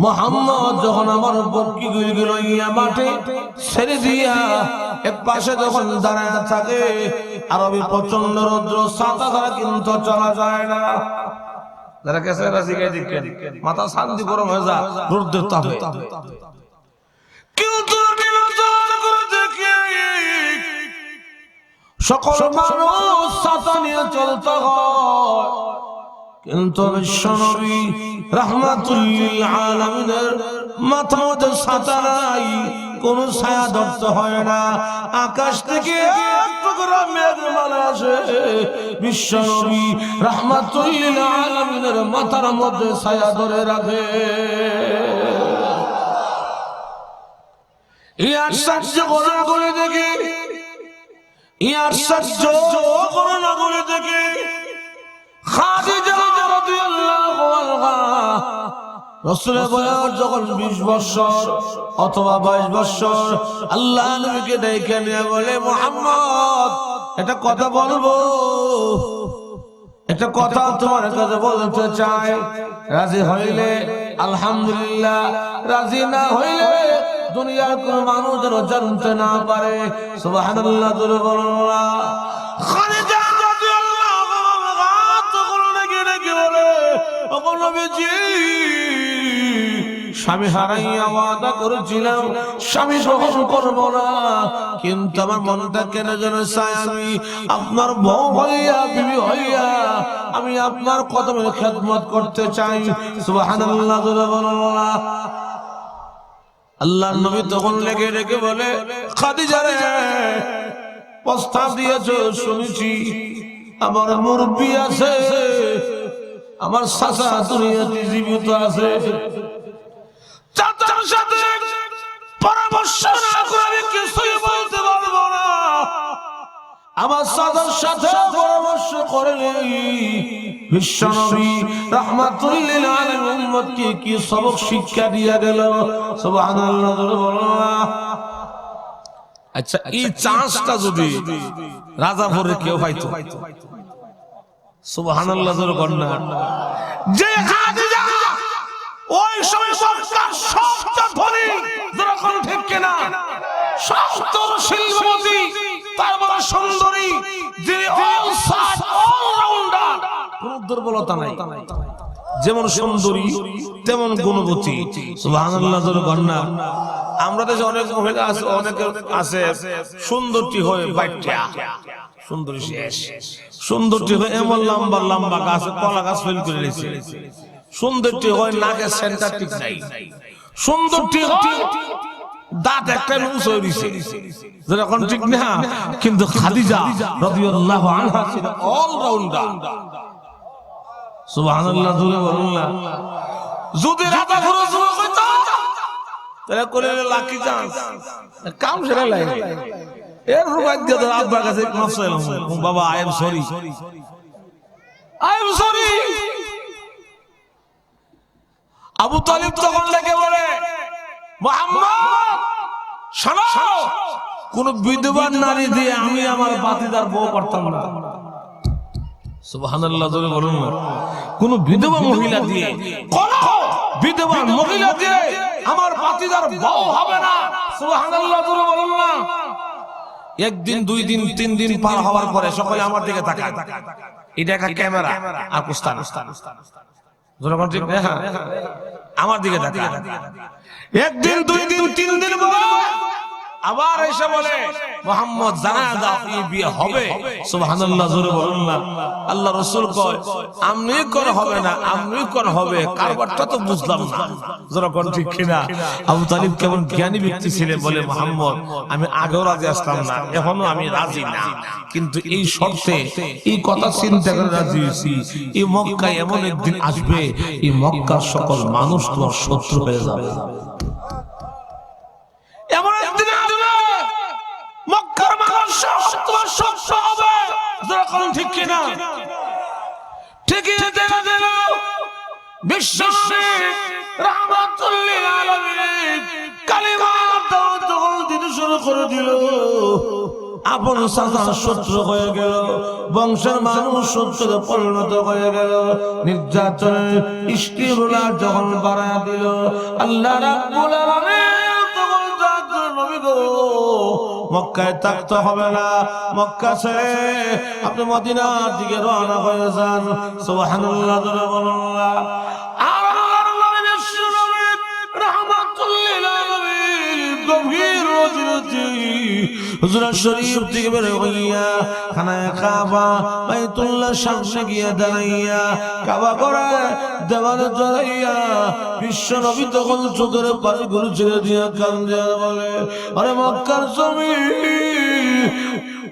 মুহাম্মদ যখন আমার বকরি গুলো ইয়া মাঠে ছেড়ে দিয়া এক পাশে যখন দাঁড়ায় থাকে, আরবি প্রচন্ড রৌদ্র, ছাতা দ্বারা কিন্তু চলা যায় না। যারা কেসে রাজিকে দেখেন মাথা শান্তি গরম হয়ে যায় রৌদ্রের তাপে। কিন্তু আমি নজর করে দেখি সকল মানুষ ছাতা নিয়ে চলতে হয়, কিন্তু বিশ্বনবী রাহমাতুল লিল আলামিনের মাথার মধ্যে ছাতা নাই, কোন ছায়া ধরতে হয় না। আকাশ থেকে এক টুকরা মেঘমালা আসে, বিশ্বনবী রাহমাতুল লিল আলামিনের মাথার মধ্যে ছায়া ধরে রাখে। ইয়ার সহ্য করে দেখি, ইয়ার সহ্য করে দেখি খাদিজা রাদিয়াল্লাহু আনহা রাসূলের বয়স যখন 20 বছর অথবা 22 বছর, আল্লাহ নবীকে ডেকে নিয়ে বলে, মুহাম্মদ একটা কথা বলবো, একটা কথা তোমার কাছে বলতে চাই, রাজি হইলে আলহামদুলিল্লাহ, রাজি না হইলে দুনিয়ার কোন মানুষ যেন জানতে না পারে। সুবহানাল্লাহ, বলুন না। খাদিজা রাদিয়াল্লাহু আনহা তখন ডেকে ডেকে বলে, ওগো নবীজি, স্বামী হারাইয়া ওয়াদা করেছিলাম স্বামী গ্রহণ করব না, কিন্তু আমার মনটা কেন যেন চায় আমি আপনার বউ হইয়া বিবি হইয়া আমি আপনার কদমের খেদমত করতে চাই। সুবহানাল্লাহ, বলুন না। আল্লাহর নবী তখন লেগে রেখে বলে, খাদিজা রে, প্রস্তাব দিয়েছো শুনেছি, আমার মুরব্বি আছে, আমার চাচা দুনিয়াতে জীবিত আছে, চাচার সাথে পরামর্শ না করে আমি কিছুই বলতে পারবো না। আমার সাদার সাথে পরামর্শ করে বিশ্বনবী রাহমাতুল লিল আলামিন উম্মতকে কি সবক শিক্ষা দিয়া গেল সুবহানাল্লাহ। আচ্ছা এই চান্সটা যদি রাজাপুরে কেউ পাইতো সুবহানাল্লাহ জোরে কন্যা, যে খাদিজা ওই সময় মক্কার সবচেয়ে ধনী, যখন ঠিক কিনা সত্তর শিল্পপতি, তার বড় সুন্দরী, যিনি অলরাউন্ডার, কোন দুর্বলতা নাই, যেমন সুন্দরী তেমন গুণবতী সুবহানাল্লাহ জোরে কন্যা। আমরা দেশে অনেক মহিলা আছে, অনেকে আছে সুন্দরী হয়ে বাইটা সুন্দরী শেষ, সুন্দরী হয়ে এমন লম্বা লম্বা গাছ কলা গাছ ফেল করে দিয়েছে, সুন্দরী হয় নাকের সেন্টার ঠিক নাই, সুন্দরী হয় দাঁত একটা লুজ হয়ে দিয়েছে, যেরকম ঠিক না। কিন্তু খাদিজা রাদিয়াল্লাহু আনহা ছিল অলরাউন্ডার সুবহানাল্লাহ জোরে বলুন না। যদি রাজা পুরো যুবক হইতো তাহলে করে লাকি চান্স কাম সেরা লাগে এর রুবাইত দিয়ে আব্বার কাছে মাফ চাইলাম, বাবা I am sorry, I am sorry. Abu Talib তখন লেগে বলে, মুহাম্মদ শোনো, কোন বিধবা নারী দিয়ে আমি আমার বাতিদার বউ করতাম না সুবহানাল্লাহ জোরে বলুন না। কোন বিধবা মহিলা দিয়ে, কোন বিধবা মহিলা দিয়ে আমার বাতিদার বউ হবে না সুবহানাল্লাহ জোরে বলুন না। একদিন দুই দিন তিন দিন পার হওয়ার পরে সকলে আমার দিকে তাকায়, এটা একটা ক্যামেরা আর কুস্তান যখন ঠিক না আমার দিকে তাকায়। একদিন দুই দিন তিন দিন পরে আবার এসে বলে, মুহাম্মদ জানা দাও এই বিয়ে হবে সুবহানাল্লাহ জোরে বলুন না। আল্লাহ রাসূল কয় আমনি কোন হবে না, আমনি কোন হবে, কারবারটা তো বুঝলাম না যখন ঠিক কিনা। আবু তালিব কেমন জ্ঞানী ব্যক্তি ছিলেন, বলে মুহাম্মদ আমি আগেও রাজি আসলাম না, এখনো আমি রাজি না, কিন্তু এই শর্তে এই কথা চিন্তা করে রাজি হয়েছি, এই মক্কায় এমন একদিন আসবে এই মক্কার সকল মানুষ তোমার শত্রু হয়ে যাবে, এমন একদিন মক্কার মানুষ তোমার শত্রু হবে যখন ঠিক কিনা। ঠিকই দেখা গেল বিশ্বনবী রাহমাতুল লিল আলামিন কালিমা তখন দিতে শুরু করে দিল, আপন সাজা শত্রু হয়ে গেল, বংশের মানুষ শত্রুতে পরিণত হয়ে গেল, নির্যাতনের ইস্তিগুলা যখন বাড়ায় দিল, আল্লাহ রাব্বুল আলামিন মক্কায় থাকতে হবে না, মক্কা ছেড়ে আপনি মদিনার দিকে রওনা হয়ে যান সুবহানাল্লাহ জোরে বলুন না। আল্লাহর নবী বিশ্বনবী রাহমাতুল লিল আলামিন গভীর রজনীতে হুজুর শরীফ থেকে বের হইয়া খানায়ে কাবা বাইতুল্লাহ সামনে গিয়ে দাঁড়াইয়া কাবা করে দেওয়ালে জড়াইয়া বিশ্বনবী তখন চোখের পানিগুলো ছেড়ে দিয়ে কান্দে বলে, আরে মক্কার জমিন,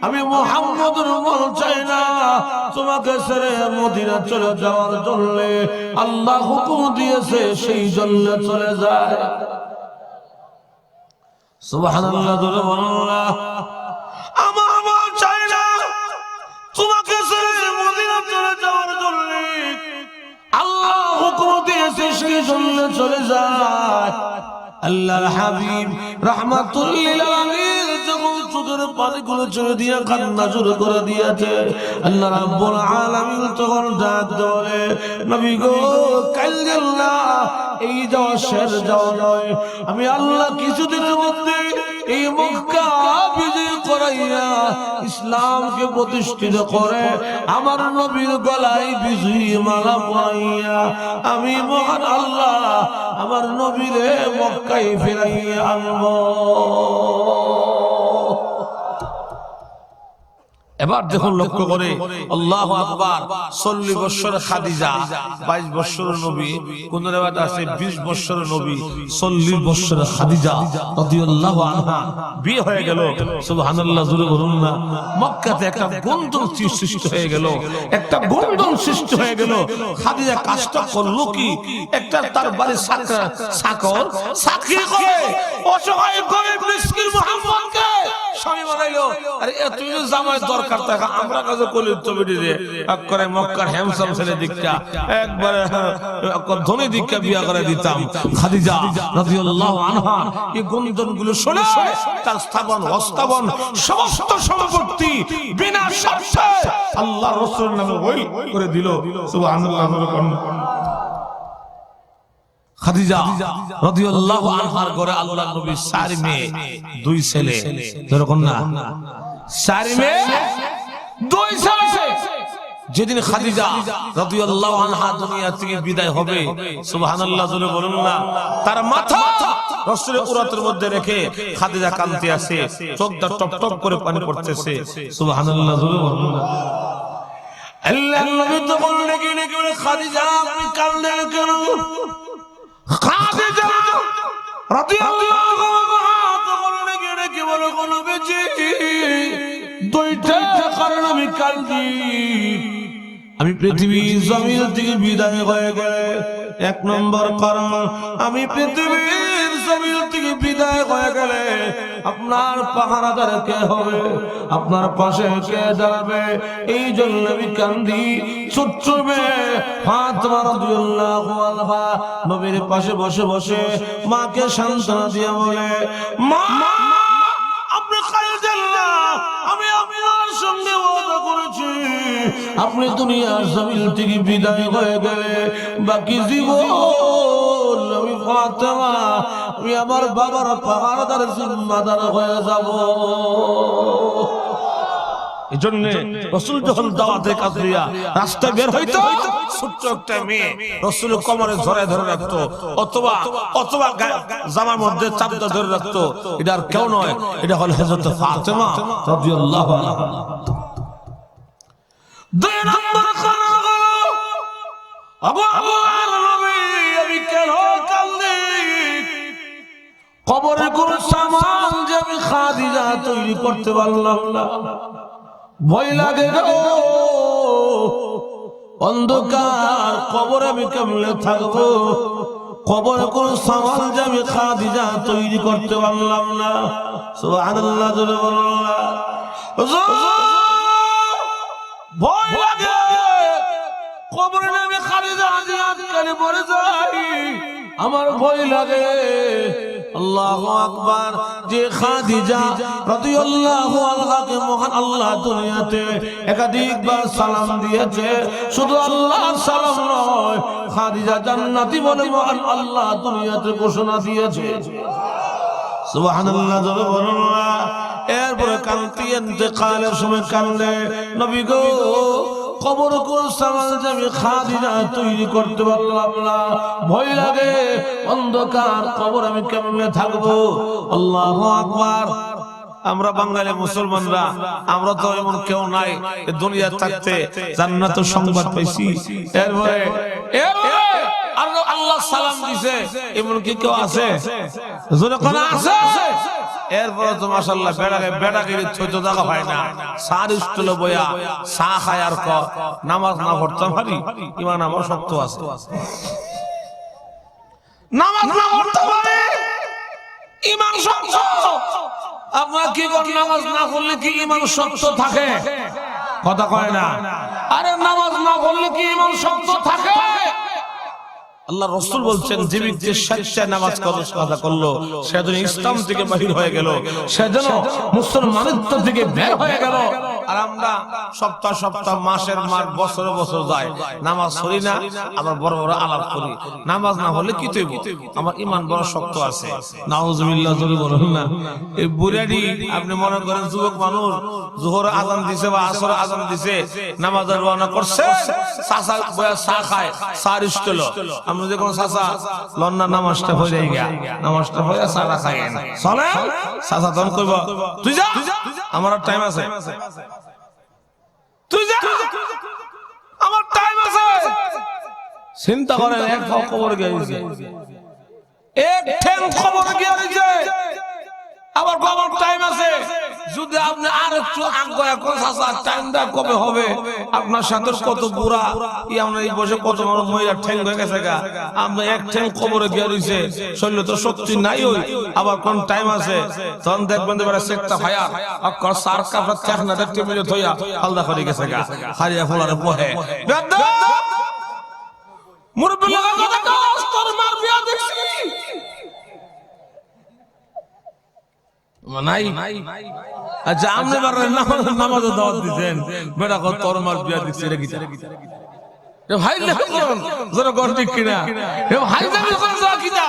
আমি মুহাম্মদের মন চাই না তোমাকে ছেড়ে মদিনা চলে যাওয়ার জন্য, আল্লাহ হুকুম দিয়েছে সেই জন্য চলে যায় সুবহানাল্লাহ জোরে বলুন না। আমার মন চাই না তোমাকে ছেড়ে মদিনা চলে যাওয়ার জন্য, আল্লাহ হুকুম দিয়েছে সেই জন্য চলে যায়। আল্লাহর হাবিব রাহমাতুল লিল আলামিন যখন চোখের পানিগুলো ছেড়ে দিয়ে কান্না শুরু করে দিয়েছে, আল্লাহ রাব্বুল আলামিন তখন ডাক দেয়, নবী গো কাইলেন না, এই যাওয়া শেষ যাওয়া নয়, আমি আল্লাহ কিছুদিনের মধ্যে এই মক্কা বিজয় করাইয়া ইসলামকে প্রতিষ্ঠিত করে আমার নবীর গলায় বিজয়ী মালা পরাইয়া আমি মহান আল্লাহ আমার নবীরে মক্কায় ফিরাইয়া আনবো। এবার যখন লক্ষ্য করে আল্লাহু আকবার, 40 বছরের খাদিজা, 22 বছরের নবী, কোন রিওয়ায়াত আছে 20 বছরের নবী, 40 বছরের খাদিজা রাদিয়াল্লাহু আনহা বিয়ে হয়ে গেল সুবহানাল্লাহ জোরে বলুন না। মক্কাতে একটা গুঞ্জন সৃষ্টি হয়ে গেল, একটা গুঞ্জন সৃষ্টি হয়ে গেল। খাদিজা কাজটা করলো কি, একটা তার বাড়ির চাকর চাকরি করে অসহায় গরিব মিসকিন মুহাম্মদকে স্বামী বানাইলো আরে তুই যে জামাই দরকার থাকে আমরা কাছে কলি ছবিটি রে করে মক্কার হ্যামসাম ছেলে দীক্ষা একবারে ধনী দীক্ষা বিয়া করে দিতাম খাদিজা রাদিয়াল্লাহু আনহা এই গুণধনগুলো শুনে তার স্থাপন অস্থাপন সমস্ত সম্পত্তি বিনা শর্তে আল্লাহ রাসূলের নামে ওই করে দিল সুবহানাল্লাহ। খাদিজা রাদিয়াল্লাহু আনহার ঘরে আল্লাহর নবী 4 মেয়ে 2 ছেলে যেরকম না 4 মেয়ে 2 ছেলে। যেদিন খাদিজা রাদিয়াল্লাহু আনহা দুনিয়া থেকে বিদায় হবে সুবহানাল্লাহ জোরে বলুন না, তার মাথা রাসূলের উরাতের মধ্যে রেখে খাদিজা কাঁদতে আছে, চোখটা টপ টপ করে পানি পড়তেছে সুবহানাল্লাহ জোরে বলুন না। আল্লাহর নবী তো বললেন কি খাদিজা আপনি কাঁদেন কেন? খাদিজা রাদিয়াল্লাহু আনহা তো বললেন কি বলো কোন বেজি দুইটা কারণ আমি কাঁদি। আমি পৃথিবীর জমিন থেকে বিদায় হয়ে গেলে 1 নম্বর কারণ আমি পৃথিবীর জমিন থেকে বিদায় হয়ে গেলে আপনার পাহারাদার কে হবে, আপনার পাশে কে দাঁড়াবে, এই জন্য আমি কান্দি। ছোট্ট মেয়ে ফাতেমা রাদিয়াল্লাহু আনহা নবীর পাশে বসে বসে মাকে সান্ত্বনা দিয়ে বলে মা আপনি কাঁদেন না, আমি আপনার সঙ্গে ওয়াদা করেছি আপনি দুনিয়ার জমিন থেকে বিদায় হয়ে গেলে বাকি জীবন আমি ফাতেমা আমি আমার বাবার পাহারাদার জিম্মাদার হয়ে যাব। এজন্য রাসূল যখন দাওয়াতে কাজ দিয়া রাস্তায় বের হইতো ছোট্ট একটা মেয়ে রাসূল কোমরে ধরে ধরে রাখতো অথবা অথবা জামার মধ্যে চাপটা ধরে রাখতো। এটা আর কেউ নয়, এটা হল হযরত ফাতেমা রাদিয়াল্লাহু আনহা। 2 নম্বর কারণ হলো আবু নবী আমি কেন কাঁদি? কবরের কোন সামান যে আমি খাদিজা তৈরি করতে পারলাম না, ভয় লাগে গো। অন্ধকার কবরে আমি কেমনে থাকবো? কবরে কোন সামান যে আমি খাদিজা তৈরি করতে পারলাম না। সুবহানাল্লাহ জোরে বলুন না। ভয় লাগে কবরে আমি খাদিজা আটকানে পড়ে যাই, আমার ভয় লাগে। আল্লাহু আকবার। যে খাদিজা রাদিয়াল্লাহু আনহাকে মহান আল্লাহ দুনিয়াতে একাধিকবার সালাম দিয়েছে, শুধু আল্লাহর সালাম নয় খাদিজা জান্নাতি বলে মহান আল্লাহ দুনিয়াতে ঘোষণা দিয়েছে সুবহানাল্লাহ জোরে বলুন না। এরপরে কান্তি ইন্তেকালের সময় কান্দে নবী গো কবর কোন সামান আমি খাদিজা তৈরি করতে পারলাম না, ভয় লাগে। অন্ধকার কবর আমি কেমনে থাকবো? আল্লাহু আকবার। আমরা বাঙালি মুসলমানরা আমরা তো এমন কেউ নাই দুনিয়া থাকতে জান্নাতের সংবাদ পাইছি। এরপরে আল্লাহ সালাম দিছে এমন কি কেউ আছে? জোরে কোন আছে? এরপরে তো মাশাআল্লাহ বেড়াগিরি ছোট জায়গা হয় না, সার স্টলে বয়া চা খায় আর নামাজ না পড়তাম পারি ইমান আমার শক্ত আছে। নামাজ না পড়তে পারি ইমান শক্ত। আপনারা কি করেন? নামাজ না পড়লে কি ইমান শক্ত থাকে? কথা কয় না। আরে নামাজ না পড়লে কি ইমান শক্ত থাকে? আল্লাহ রাসূল বলছেন যে ব্যক্তি স্বেচ্ছায় নামাজ কথা করলো সে যেন ইসলাম থেকে বাহির হয়ে গেল, সে যেন মুসলমানিত্ব থেকে বের হয়ে গেল। আর আমরা সপ্তাহ সপ্তাহ মাসের মাস বছর বছর যায় নামাজ পড়ি না, আবার বড় বড় আলাপ করি। নামাজ না হলে কি তৈব? আমার ঈমান বড় শক্ত আছে। নাউজুবিল্লাহ জোরে বলুন না। এই বুড়াড়ি আপনি মনে করেন যুবক মানুষ যোহর আযান দিছে বা আসর আযান দিছে নামাজের রওনা করছে, চাচা বয়া চা খায় চার স্টল আমরা যে কোন চাচা লন্না নামাজটা হয়ে যায় গা, নামাজটা হয়ে চারা খায় না চলে চাচা তখন কইব তুই যা আমার টাইম আছে, তুই যা আমার টাইম আছে। চিন্তা করেন এক খবর গিয়েছে, এক ঠ্যাং খবর গিয়েছে আবার কবার টাইম আছে, যদি আপনি আর একটু আগে এখন টাইমটা কবে হবে, আপনার সাথে কত বুড়া আমরা এই বসে কত বড় মহিলা ঠ্যাং হয়ে গেছে গা, আপনি এক ঠ্যাং কবরে গিয়ে রয়েছে, শরীরে তো শক্তি নাই, ওই আবার কোন টাইম আছে, তখন দেখবেন এবারে সেকটা ভাইয়া অকর সার কাপড় চাকনাটা টেবিলে থইয়া হালদা করে গেছে গা, হারিয়া ফলারে বহে মুরব্বি লাগা কথা কস, তোর মার বিয়া দেখছি নাই। আচ্ছা আপনি নামাজ দাওয়াত দিচ্ছেন, বেটা কত তোর মার বিয়া দিচ্ছে রে গিটা ভাই লেখুন যারা গর ঠিক কিনা ভাই যাবে যা কিটা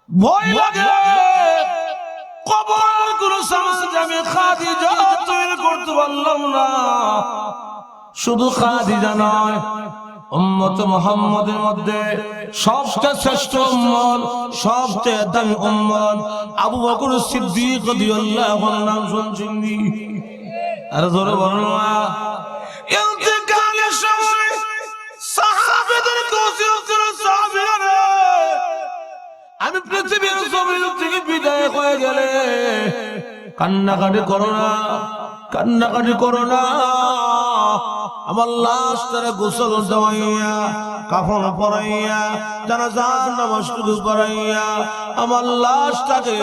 ভয় লাগে কবর কোন সমাজ আমি খাদিজা তৈরি করতে পারলাম না, শুধু খাদিজা নয় উম্মত মুহাম্মাদের মধ্যে সবচেয়ে শ্রেষ্ঠ উম্মত, সবচেয়ে দামি উম্মত আবু বকর সিদ্দিক রাদিয়াল্লাহু আনহু নাম শুনছেন নি? আর জোরে বলুন না। ইন্তেকালের সময় সাহাবাদের গোসল করে সাহাবীরা আমি পৃথিবীর জমিন থেকে বিদায় হয়ে গেলে কান্নাকাটি করো না, কান্নাকাটি করো না, আমার লাশ তারা গোসল দেওয়াইয়া কাফন পরাইয়া জানাজার নামাজ শুরু করাইয়া আমার লাশটাকে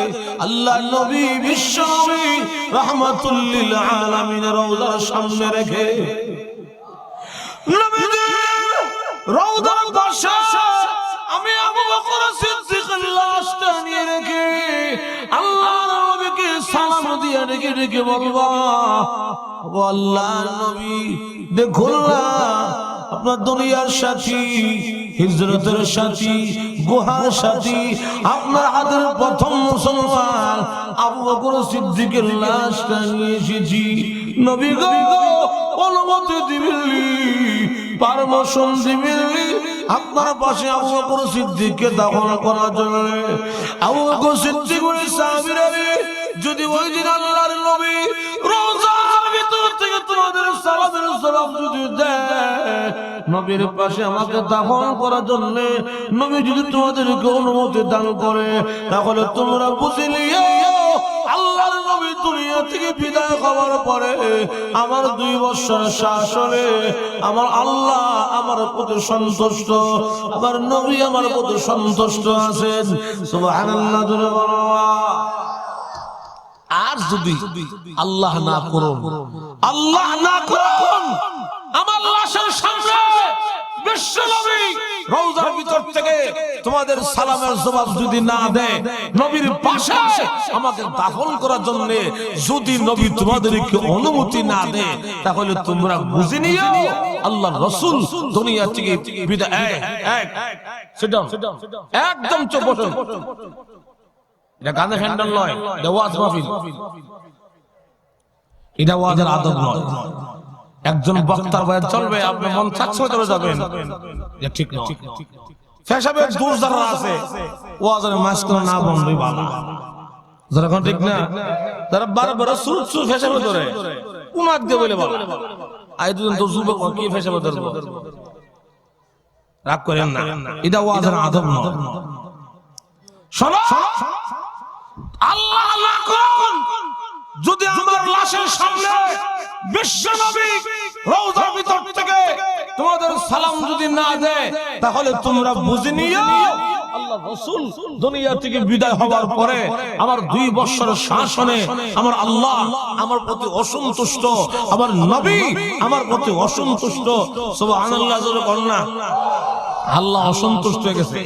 আল্লাহ নবী বিশ্ব নবী রাহমাতুল লিল আলামিনের রওজার সামনে রেখে নবীজির রওজার পাশে আমি আবু বকর সিদ্দিকের লাশটা নিয়ে রেখে আল্লাহর নবীকে সালাম দিয়ে রেখে রেখে বলবা, ও আল্লাহর নবী দেখুন না আপনার দুনিয়ার সাথী, হিজরতের সাথী, গুহার সাথী, আপনার হাতের প্রথম মুসলমান আবু বকর সিদ্দিকের লাশটা নিয়ে এসেছি। নবী গো অনুমতি দিবেননি, পারমিশন দিবেননি আপনার পাশে আবু বকর সিদ্দিককে দাফন করার জন্য? আবু বকর সিদ্দিক বলে সাহাবীরা যদি ওই দিন আল্লাহর নবী রওজার ভিতর থেকে তোমাদের সালামের জবাব যদি দেয়, নবীর পাশে আমাকে দাফন করার জন্য নবী যদি তোমাদেরকে অনুমতি দান করে, তাহলে তোমরা বুঝে নিও আল্লাহর নবী দুনিয়া থেকে বিদায় হওয়ার পরে আমার 2 বছর শাসনে আমার আল্লাহ আমার প্রতি সন্তুষ্ট, আমার নবী আমার প্রতি সন্তুষ্ট আছেন। সুবহানাল্লাহ। আর যদি আল্লাহ না করুন, আল্লাহ না করুন আমার লাশের সামনে বিশ্ব নবী রওজার ভিতর থেকে তোমাদের সালামের জবাব যদি না দেয়, নবীর পাশে আমাকে দাফন করার জন্য যদি নবী তোমাদেরকে অনুমতি না দেয়, তাহলে তোমরা বুঝে নিও আল্লাহর রাসূল দুনিয়া থেকে বিদায়। একদম চুপ বসুন, এটা গানের হ্যান্ডেল নয়, এটা ওয়াজ মাহফিল, এটা ওয়াজের আদব নয়। একজন বক্তার বয়ান চলবে, আপনি মন চাচ্ছে চলে যাবেন, এটা ঠিক নয়। ফেসাবের দোষ যারা আছে ওয়াজের মাঝখানে না বন্ধই ভালো, যারা কোন ঠিক না, যারা বারবার সুর ফেসাবে ধরে উনাক দিয়ে বলে বলো আই দুজন তো যুবক কি ফেসাবে ধরবো, রাগ করেন না, এটা ওয়াজের আদব নয়। শোনো, আল্লাহ না করুন যদি আমার লাশের সামনে বিশ্ব নবী রওজার ভিতর থেকে তোমাদের সালাম যদি না দেয়, তাহলে তোমরা বুঝে নিও আল্লাহ রাসূল দুনিয়া থেকে বিদায় হওয়ার পরে আমার 2 বছর শাসনে আমার আল্লাহ আমার প্রতি অসন্তুষ্ট, আমার নবী আমার প্রতি অসন্তুষ্ট। সুবহানাল্লাহ। জোরে বল না। আল্লাহ অসন্তুষ্ট হয়ে গেছে,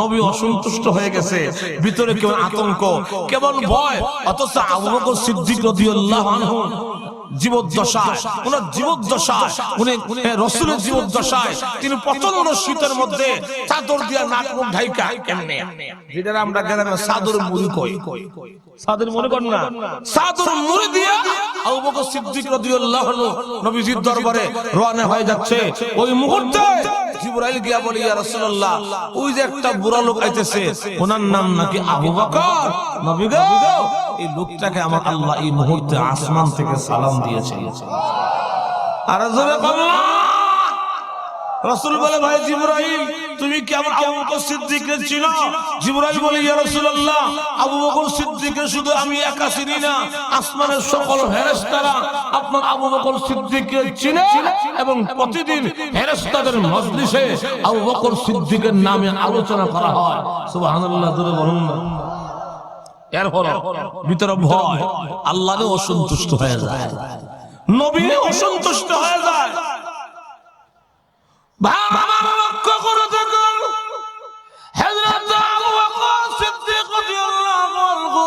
নবী অসন্তুষ্ট হয়ে গেছে, ভিতরে কেমন আতঙ্ক, কেমন ভয়। অথচ আবু বকর সিদ্দিক রাদিয়াল্লাহু আনহু জীবদ্দশায়, ওনার জীবদ্দশায়, উনি রাসূলের জীবদ্দশায় তিনি প্রচন্ড শীতের মধ্যে চাদর দিয়া নাক মুখ ঢাইকা কেমনে, যেটা আমরা গ্রামে চাদর মুড়ি কই, চাদর মুড়ি কর না, চাদর মুড়ি দিয়া আবু বকর সিদ্দিক রাদিয়াল্লাহু আনহু নবীজির দরবারে রওনা হয়ে যাচ্ছে। ওই মুহূর্তে জিবরাইল গিয়া বলে, ইয়া রাসূলুল্লাহ, ওই যে একটা বুড়া লোক আইতেছে, ওনার নাম নাকি আবু বকর, নবী গো এই লোকটাকে আমার আল্লাহ এই মুহূর্তে আসমান থেকে সালাম দিয়েছে। আর জোরে আল্লাহ রাসূল বলে ভাই জিবরাইল তুমি কি আমার আবু বকর সিদ্দিককে চিনো? জিবরাইল বলে ইয়া রাসূলুল্লাহ আবু বকর সিদ্দিককে শুধু আমি একা চিনি না, আসমানের সকল ফেরেশতারা আপনার আবু বকর সিদ্দিককে চিনে এবং প্রতিদিন ফেরেশতাদের মজলিসে আবু বকর সিদ্দিকের নামে আলোচনা করা হয়। সুবহানাল্লাহ জোরে বলুন না। এরপর ভিতরে ভয়, আল্লাহও অসন্তুষ্ট হয়ে যায়, নবী অসন্তুষ্ট হয়ে যায়। লক্ষ্য করে দেখুন হযরত আবু বকর সিদ্দিক রাদিয়াল্লাহু আনহু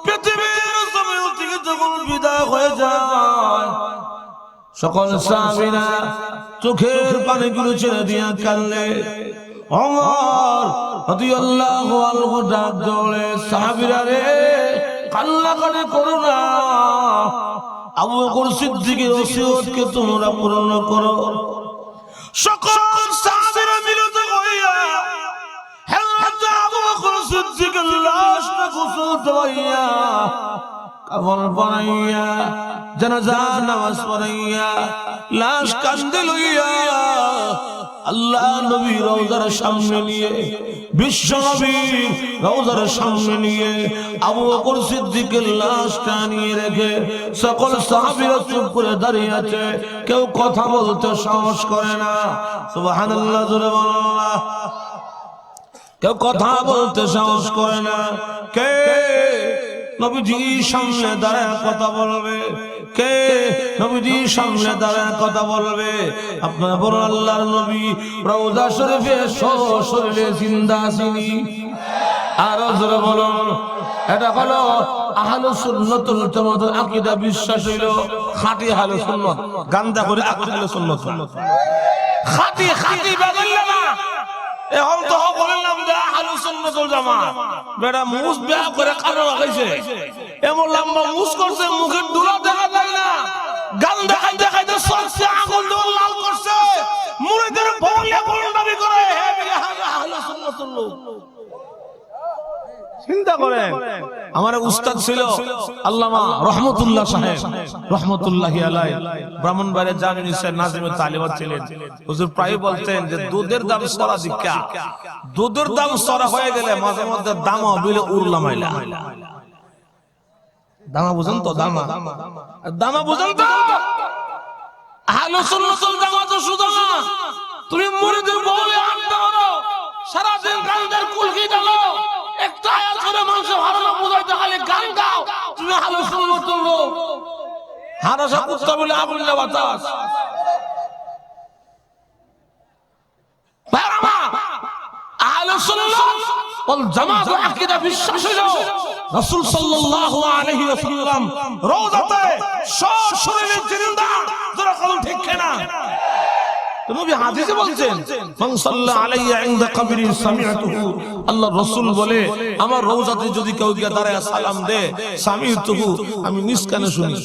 পৃথিবীর জমিন থেকে যখন বিদায় হয়ে যায়, সকল সাহাবীরা চোখের পানিগুলো ছেড়ে দিয়ে কাঁদলে। ওমর রাদিয়াল্লাহু আনহু ডাক দেয়, সাহাবীরা রে কান্নাকাটি করো না, আবু বকর সিদ্দিকের ওসিয়তকে তোমরা পূরণ করো। সকল সাহাবীরা মিলিত হইয়া হযরত আবু বকর সিদ্দিকের লাশটা গোসল দেওয়াইয়া, কাফন পরাইয়া, জানাজার নামাজ পড়াইয়া, লাশ কাঁধে লইয়া আল্লাহ নবী রওজার সামনে নিয়ে, বিশ্ব নবীর রওজার সামনে নিয়ে আবু বকর সিদ্দিকের লাশটা নিয়ে রেখে সকল সাহাবীরা চুপ করে দাঁড়িয়ে আছে, কেউ কথা বলতে সাহস করে না। সুবহানাল্লাহ জোরে বলুন না। কেউ কথা বলতে সাহস করে না। কে নবীজির সামনে দাঁড়ায় কথা বলবে? কে নবীজির সামনে দাঁড়ায় কথা বলবে? আপনারা বড় আল্লাহর নবী রওজা শরীফে সশরীরে জিন্দা আছেনি। আরো জোরে বলুন। এটা হলো আহলুস সুন্নাতুল জামাতের আকীদা, বিশ্বাস হইল খাঁটি আহলুস সুন্নাত। গান্দা করে আহলুস সুন্নাত খাঁটি খাঁটি বাদল্লা না। এখন তো বললাম যে আহলুস সুন্নাতুল জামাত বেটা মুস বিয়া করে কালো লাগাইছে, এমন লম্বা মুস করছে, মুখের দুলা দেখা যায় না, গান দেখাইতে দেখাইতে সরছে, আগুন দিয়ে লাল করছে, মুরিদের বলে কোন দাবি করে হে আহলুস সুন্নাতুল লোক। চিন্তা করেন, আমার উস্তাদ ছিল আল্লামা রহমতুল্লাহ সাহেব রহমতুল্লাহি আলাইহি, ব্রাহ্মণবাড়িয়া জামিউল ইসলাম নাজিমে তালিবাত ছিলেন। হুজুর প্রায় বলতেন যে দুধের দাম সরা দীক্ষা, দুধের দাম সরা হয়ে গেলে মাঝে মধ্যে দামা বিলে উরলামাইলা। দামা বুঝেন তো? দামা দামা বুঝেন তো? আহলুস সুন্নাতুল জামাত শুধু না, তুমি মুরিদের বলে আনতে পারো, সারা দিন গান্ধার কুলকি দাও, একটা আয়াত করে মানুষ ভালো না বুঝাইতে খালি গান গাও, তুমি আহলুস সুন্নাতুল লোক। হারাসা কুত্তা বলে আবুল্লাহ বাতাস। বারামা আহলুস সুন্নাত ওয়াল জামাত আকীদা বিশ্বাস হলো রাসূল সাল্লাল্লাহু আলাইহি ওয়াসাল্লাম রওজাতে সশরীরে জিন্দা, যারা কোন ঠিক না। নবী হাদিসে বলছেন মান সাল্লা আলাইয়া ইনদা কবরি সামিআতুহু, আল্লাহ রাসূল বলে আমার রওজাতে যদি কেউ গিয়ে দাঁড়ায় সালাম দে, সামিআতুহু আমি নিজ কানে শুনি।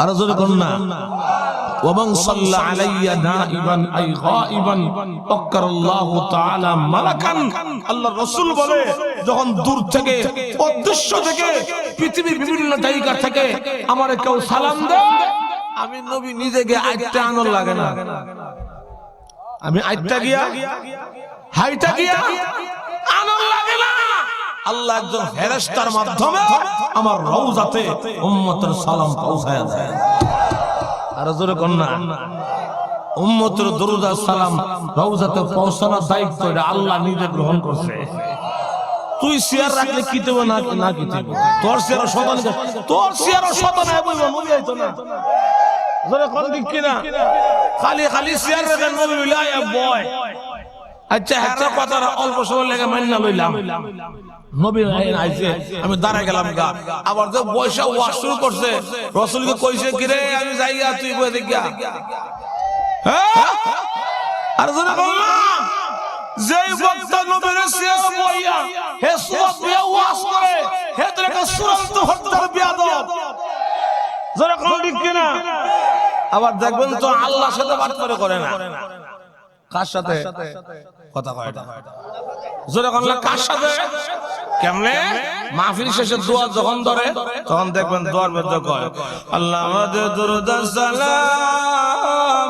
আর জোরে কোন না, ওয়া মান সাল্লা আলাইয়া নাইবান আই গায়িবান ফাক্কারাল্লাহু তাআলা মালাকান, আল্লাহ রাসূল বলে যখন দূর থেকে অদৃশ্য থেকে পৃথিবীর বিভিন্ন জায়গা থেকে আমারে কেউ সালাম দেয়, আমি নবী নিজেকে আইটা আনর লাগে না, আমি আইটা গিয়া হাইটা গিয়া আনর লাগে না। আল্লাহ একজন ফেরেশতার মাধ্যমে আমার রওজাতে উম্মতের সালাম পৌঁছায় দেয়। আর জোরে কোন না, উম্মতের দরুদ আর সালাম রওজাতে পৌঁছানোর দায়িত্ব এটা আল্লাহ নিজে গ্রহণ করছে। তুই শেয়ার রাখলে কি দেব না না কি দেব, তোর শেয়ার শতান, তোর শেয়ার শতান বলব নবী আইতো না। জোরে কোন দিক কিনা খালি খালি শেয়ার রাখেন নবী মিলায়া বয়। আচ্ছা একটা কথা অল্প সময় লেগে মান্না লইলাম, নবী আইছে আমি দাঁড়ায় গেলাম গা, আবার যে বয়সা ওয়াজ শুরু করছে, রাসূলকে কইছে কি রে আমি যাইয়া তুই বই দেখিয়া। হ্যাঁ আর জোরে কোন না, যেই বক্তা নবীর শেয়ার বইয়া হে সুবত বিয়া ওয়াজ করে, হে তোকে সুরন্ত হত্যার বিয়াদব। জোরে কোন দিক কিনা। আবার দেখবেন তো আল্লাহর সাথে বাটপারি করে না, কার সাথে কথা কয় না। জোরে কোন না, কার সাথে কেমনে মাহফিল শেষে দোয়া যখন ধরে তখন দেখবেন দোয়ার মধ্যে কয় আল্লাহ আমাদের দরুদ সালাম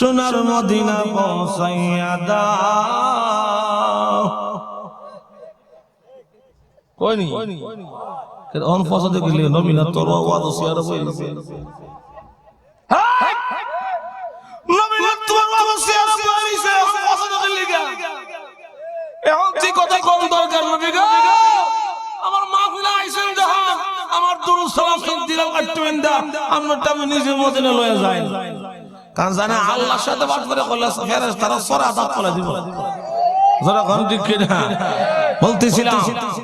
সোনার মদিনা পৌঁছাইয়া দাও। কইনি অন ফসাদে গেলে নবী না তোর ওয়াজ শেয়ার হইছে নবী না তোর ওয়াজ শেয়ার হইছে ফসাদে গেলে গা এখন ঠিক কথা কোন দরকার নবী গো আমার মাহফিলে আইছেন যখন আমার দুরূদ সালাম দিলাম কাটবেন দা আমরা আমি নিজে মদিনা লয়ে যাই কারণ জানা আল্লাহর সাথে বাত করে কইলা ফেরেশতারা সরা আযাব করে দিব যারা কোন ঠিক কিনা বলতেছিলাম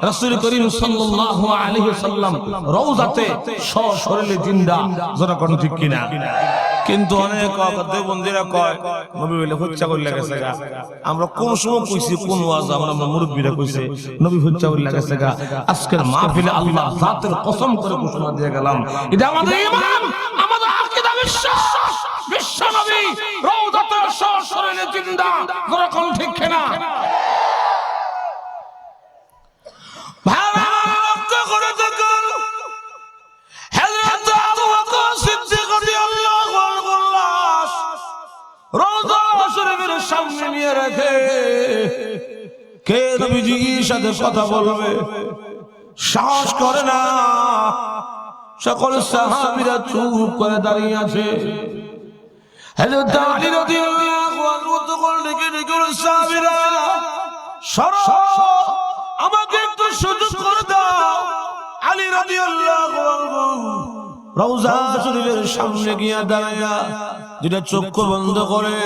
রাসূল করিম সাল্লাল্লাহু আলাইহি ওয়াসাল্লাম রওজাতে সশরীরে জিন্দা যারা কোন ঠিক কিনা কিন্তু অনেক কথা বন্ধুরা কয় নবী বলে হত্যা কইলা গেছে গা আমরা কোন সময় কইছি কোন ওয়াজ আমরা মুরব্বিরা কইছে নবী হত্যা কইলা গেছে গা আজকের মাহফিলে আল্লাহ জাতের কসম করে ঘোষণা দিয়ে গেলাম এটা আমাদের ঈমান আমাদের আকীদা বিশ্বাস বিশ্ব নবী রওজাতে সশরীরে জিন্দা যারা কোন ঠিক কিনা সামনে নিয়ে রেখে কে নবীজির সাথে কথা বলবে সাহস করে না সকল সাহাবীরা চুপ করে দাঁড়িয়ে আছে হযরত আলী রাদিয়াল্লাহু আনহু তখন ডেকে ডেকে সাহাবীরা সরো আমাকে একটু সুযোগ করে দাও আলী রাদিয়াল্লাহু আনহু রওজা শরীফের সামনে গিয়ে দাঁড়ায়া দুইটা চোখ বন্ধ করে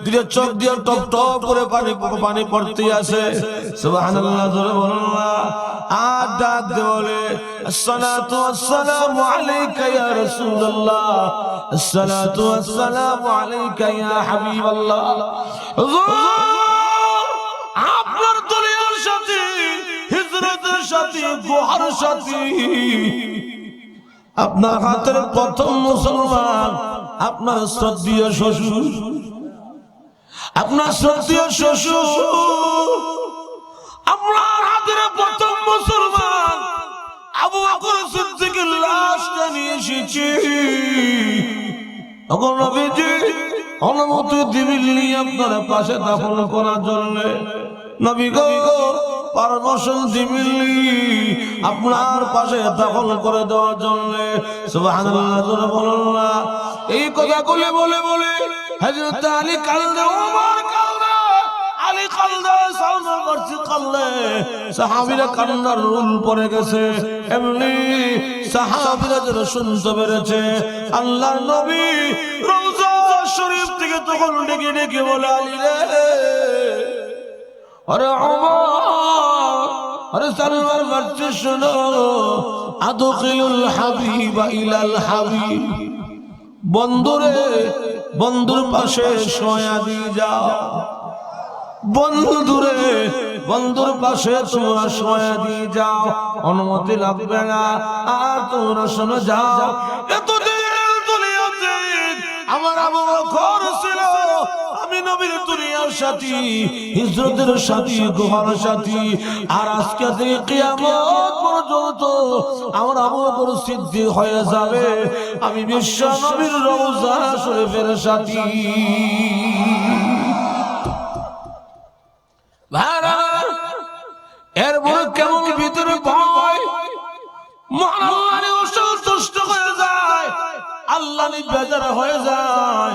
দুইটা চোখ দিয়ে টপ টপ করে পানি পড়তে আছে সুবহানাল্লাহ জোরে বলুন আর ডাক বলে আসসালাতু ওয়াসসালামু আলাইকা ইয়া রাসূলুল্লাহ আসসালাতু ওয়াসসালামু আলাইকা ইয়া হাবিবাল্লাহ আপনার দুনিয়ার সাথী হিজরতের সাথী গোহার সাথী আপনার হাতের প্রথম মুসলমান আপনার শ্রদ্ধেয় শ্বশুর আপনার শ্রদ্ধেয় শ্বশুর আপনার হাতের প্রথম মুসলমান আবু বকর সিদ্দিকের লাশটা নিয়ে এসেছি ওগো নবীজি অনুমতি দিবিনি আপনার পাশে দাফন করার জন্য নবী গো পারমিশন দিবিনি আপনার পাশে দাফন করে দেওয়ার জন্য সুবহানাল্লাহ জোরে বলুন না এই কথা বলে বলে বলে হযরত আলী কালদা ওমর কালদা আলী কালদা সালমান ফারসি কালদা সাহাবীরা কান্নার রুল পড়ে গেছে এমনি সাহাবীরা যারা শুনতে পেরেছে আল্লাহর নবী রওজা শরীফ থেকে তখন ডেকে ডেকে বলে আলী রে আরে ওমর আরে সালমান ফারসি শোনো আদখিলুল হাবিবা ইলাল হাবিব বন্ধুরে বন্ধুর পাশে শোয়া দিয়ে যাও বন্ধুরে বন্ধুর পাশে তোমরা শোয়া দিয়ে যাও অনুমতি লাগবে না আর তোমরা শোনো যাও এতদিন দুনিয়াতে আমার আবু বকর ছিল আমি নবীর দুনিয়ার সাথী হিজরতের সাথী গোহার সাথী আর আজকে থেকে কিয়ামত পর্যন্ত আমার আবু বকর সিদ্দিক হয়ে যাবে আমি বিশ্ব নবীর রওজা শরীফের সাথী এরপরে কেমন ভিতরে ভয় মহান আল্লাহর অসন্তুষ্ট হয়ে যায় আল্লাহ নি বেজার হয়ে যায়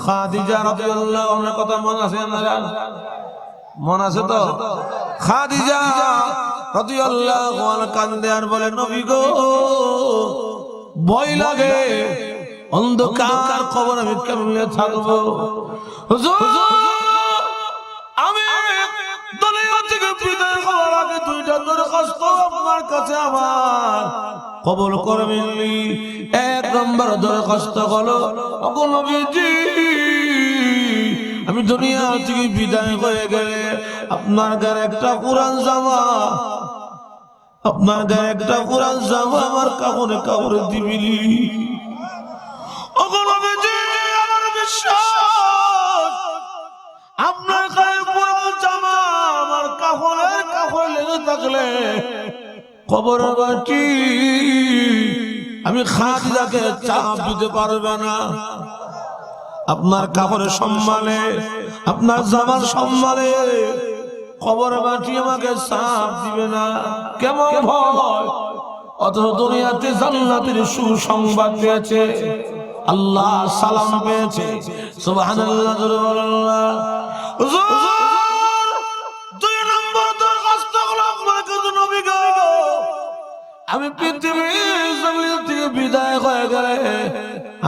খাদিজা রাদিয়াল্লাহু আনহার কথা মনে আছে আপনারা মনে আছে তো খাদিজা রাদিয়াল্লাহু আনহা কান্দে আর বলে নবী গো ভয় লাগে অন্ধকার কবর আমি কেমনে থাকবো হুজুর আমি দুনিয়া থেকে বিদায় হওয়ার আগে দুইটা দরখাস্ত আপনার কাছে আমার কবুল করবেননি এক নম্বর দরখাস্ত হলো ওগো নবীজি আমি দুনিয়া থেকে বিদায় হয়ে গেলে আপনার গায়ে একটা কোরআন জামা আপনার গায়ে একটা কোরআন জামা আমার কাপড়ে কাপড়ে দিবি ওগো নবীজি আমার বিশ্বাস আপনার গায়ে কোরআন জামা আমার কাপড়ে কাপড় লেগে থাকলে কবর বাটি আমি খাদিজাকে চাপ দিতে পারবে না আপনার কাপড়ের সম্মানে, আপনার জামার সম্মানে কবর মাটি আমাকে সাপ দিবে না, কেমন ভয়। অথচ দুনিয়াতে জান্নাতের সুসংবাদ পেয়েছে, আল্লাহ সালাম পেয়েছে। সুবহানাল্লাহ, হুজুর দুই নম্বর দরখাস্ত হলো আপনাকে নবী গো, আমি পৃথিবীর জমিন থেকে বিদায় হয়ে গেলে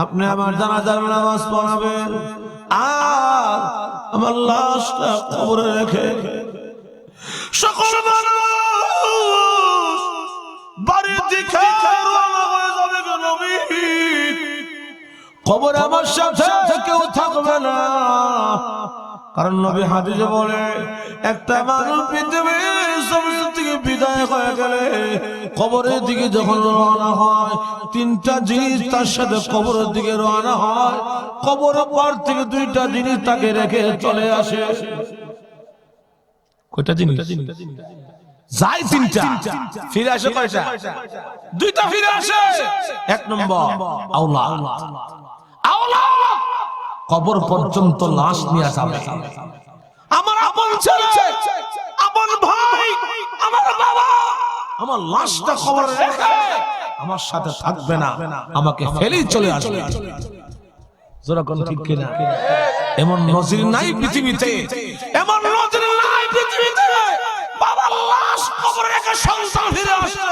আপনি আমার জানাজার নামাজ পড়াবেন, আর আমার লাশটা কবরে রেখে সকল মানুষ বাড়ির দিকে রওনা হয়ে যাবে গো নবী। কবরে আমার সাথে কেউ থাকবে না, কারণ নবী হাদিসে বলে একটা মানুষ পৃথিবীর জমিন থেকে বিদায় হয়ে গেলে কবরের দিকে যখন রওনা হয়, তিনটা জিনিস তার সাথে কবরের দিকে রওনা হয়, কবরের পর থেকে দুইটা জিনিস তাকে রেখে চলে আসে। কয়টা জিনিস যায়? তিনটা। ফিরে আসে কয়টা? দুইটা ফিরে আসে। এক নম্বর আওলাদ, আওলাদ কবর পর্যন্ত লাশ নিয়ে যাবে। আমার আপন ছেলে, আপন ভাই, আমার বাবা আমার লাশটা কবরে রেখে আমার সাথে থাকবে না, আমাকে ফেলেই চলে আসবে। জোরে কোন ঠিক কিনা? এমন নজির নাই পৃথিবীতে, এমন নজির নাই পৃথিবীতে। বাবার লাশ কবরে রেখে সন্তান ফিরে আসে,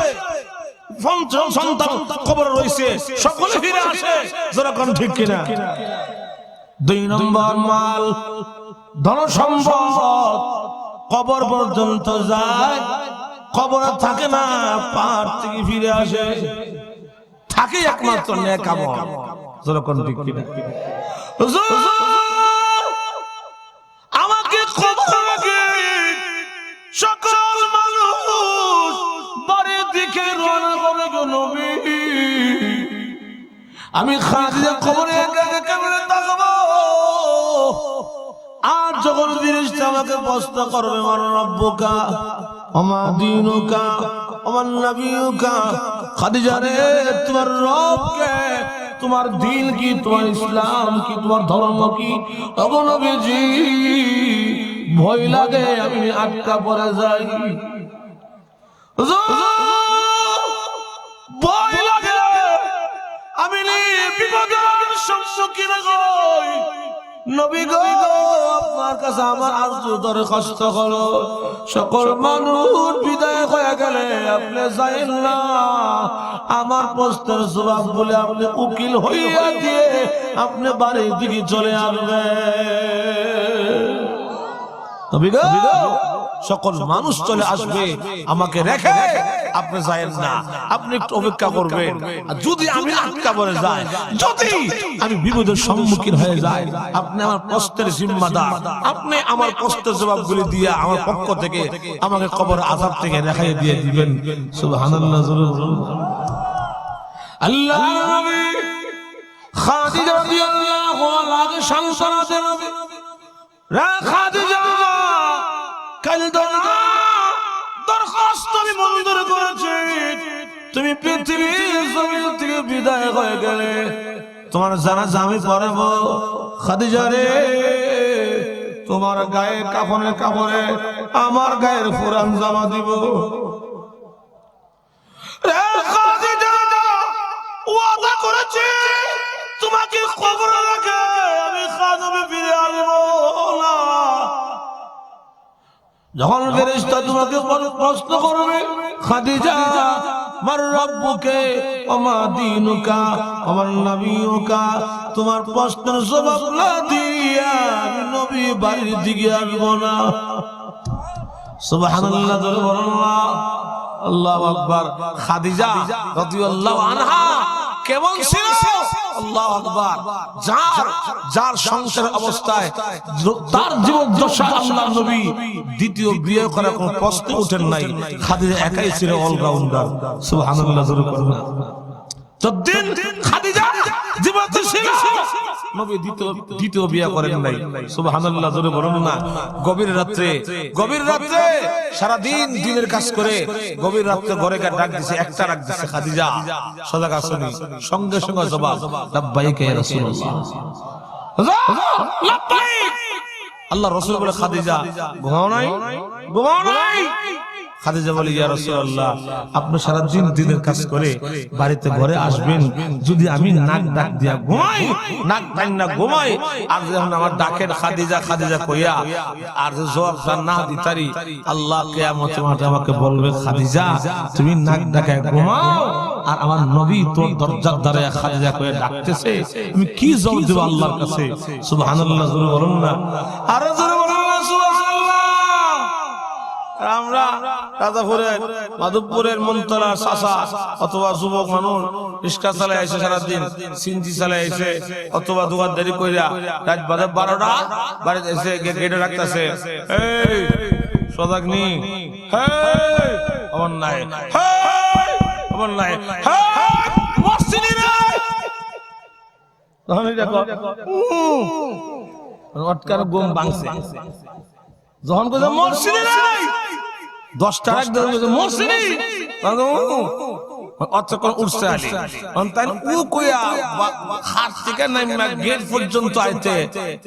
সন্তান কবরে রইছে, সকলে ফিরে আসে। জোরে কোন ঠিক কিনা? দুই নম্বর মাল, ধন সম্পদ কবর পর্যন্ত যায়, কবরে থাকে না, পাহাড় থেকে ফিরে আসে। থাকে একমাত্র নেক আমল। জোরে কোন ঠিক কিনা? হুজুর আমাকে কবর রেখে সকল মানুষ বাড়ির দিকে রওনা হবে গো নবী। আমি খাদিজা কবরে একা একা কেমনে তাকাবো? আর যখন ফেরেশতা আমাকে প্রশ্ন করবে মান রাব্বুকা ওমা দীনুকা ওমা নবিয়ুকা, খাদিজা রে তোমার রব কে, তোমার দ্বীন কি, তোমার ইসলাম কি, তোমার ধর্ম কি? ওগো নবীজি ভয় লাগে, আমি আটকা পড়ে যাই। ভয় লাগে, আমি বিপদের সম্মুখীন হই। নবী গো আপনার কাছে আমার আরজু দরখাস্ত হলো, সকল মানুষ বিদায় হয়ে গেলে আপনি যাইন না, আমার প্রশ্নের জবাব বলে আপনি উকিল হইয়া দিয়ে আপনি বাড়ির দিকে চলে আসবেন। নবী গো সকল মানুষ চলে আসবে, আমাকে রেখে আপনি যায়েন না, আপনি একটু অপেক্ষা করবেন। যদি আমি আটকা পড়ে যাই, যদি আমি বিপদের সম্মুখীন হয়ে যাই, আপনি আমার প্রশ্নের জিম্মাদার, আপনি আমার প্রশ্নের জবাবগুলি দিয়ে আমার পক্ষ থেকে আমাকে কবর আযাব থেকে রেহাই দিয়ে দিবেন। সুবহানাল্লাহ। আল্লাহ নবী খাদিজা রাদিয়াল্লাহু আনহা সান্ত্বনা দেন, রে খাদিজা কাঁদো না, দরখাস্ত আমি মঞ্জুর করেছি। তুমি পৃথিবীর জমিন থেকে বিদায় হয়ে গেলে তোমার জানাজা আমি পড়াবো। খাদিজা রে তোমার গায়ে কাফনের কাপড়ে আমার গায়ের পুরান জামা দিব। রে খাদিজা ওয়াদা করেছি তোমাকে কবরে রেখে আমি খাদমে ফিরে আসবো না। যখন ফেরেশতা তোমাকে প্রশ্ন করবে খাদিজা মার রব্বুকে ওমা দীনুকা ওমা নবিয়ুকা, তোমার প্রশ্নের জবাব না দিয়া আমি নবী বাড়ির দিকে আসবো না। সুবহানাল্লাহ, আল্লাহু আকবার। খাদিজা রাদিয়াল্লাহু আনহা কেমন ছিল? আল্লাহু আকবার। যার সংসার অবস্থায় তার জীবদ্দশা আল্লাহর নবী দ্বিতীয় বিয়ে করার কোনো প্রশ্ন ওঠেন নাই। খাদিজা একাই ছিল অলরাউন্ডার। সুবহানাল্লাহ। যতদিন খাদিজা জীবিত ছিল নবী দ্বিতীয় বিয়ে করেন নাই। সুবহানাল্লাহ, জোরে বলুন না। গভীর রাত্রে সারা দিন দিনের কাজ করে গভীর রাত্রে ঘরে গিয়ে ডাক দিছে, একটা ডাক দিছে, খাদিজা সজাগ আছনি? সঙ্গে সঙ্গে জবাব লাব্বাইকা ইয়া রাসূলুল্লাহ। আল্লাহ রাসূল বলে খাদিজা ঘুমাও নাই, ঘুমাও নাই। খাদিজা বলে ইয়া রাসূলুল্লাহ, আপনি সারা দিন দিনের কাজ করে বাড়িতে ঘরে আসবেন, যদি আমি নাক ডাক দিয়া ঘুমাই, নাক টান না ঘুমাই, আর যখন আমার ডাকের খাদিজা খাদিজা কইয়া আর জবাব না দিতারি, আল্লাহ কিয়ামতের মাঠে আমাকে বলবে খাদিজা তুমি নাক ডাকায় ঘুমাও, আর আমার নবী তোর দরজার দ্বারে খাদিজা কইয়া ডাকতেছে, আমি কি জবাব দেব আল্লাহর কাছে? সুবহানাল্লাহ, জোরে বলুন না, আরো জোরে বলুন না সুবহানাল্লাহ। আমরা রাজাপুরের মাধবপুরের মনতলার চাচা অথবা যুবক মানুষ রিক্সা চালায় আইসে, সারাদিন সিনজি চালায় আইসে, অথবা দোকানদারি কইরা রাত বাজে 12টা বাড়িতে এসে গেটে রাখতেছে, এই সজাগ নি, হেই আমার নাই, হেই আমার নাই, হেই মসজিদে নাই, তখনই দেখো অটকার গম ভাঙছে, যখন কইছে মসজিদে নাই 10টা রাখ দেন মসজিদে অতক্ষণ উঠছে আলী অন্তান ও কইয়া হাত থেকে নাইমা গেট পর্যন্ত আইতে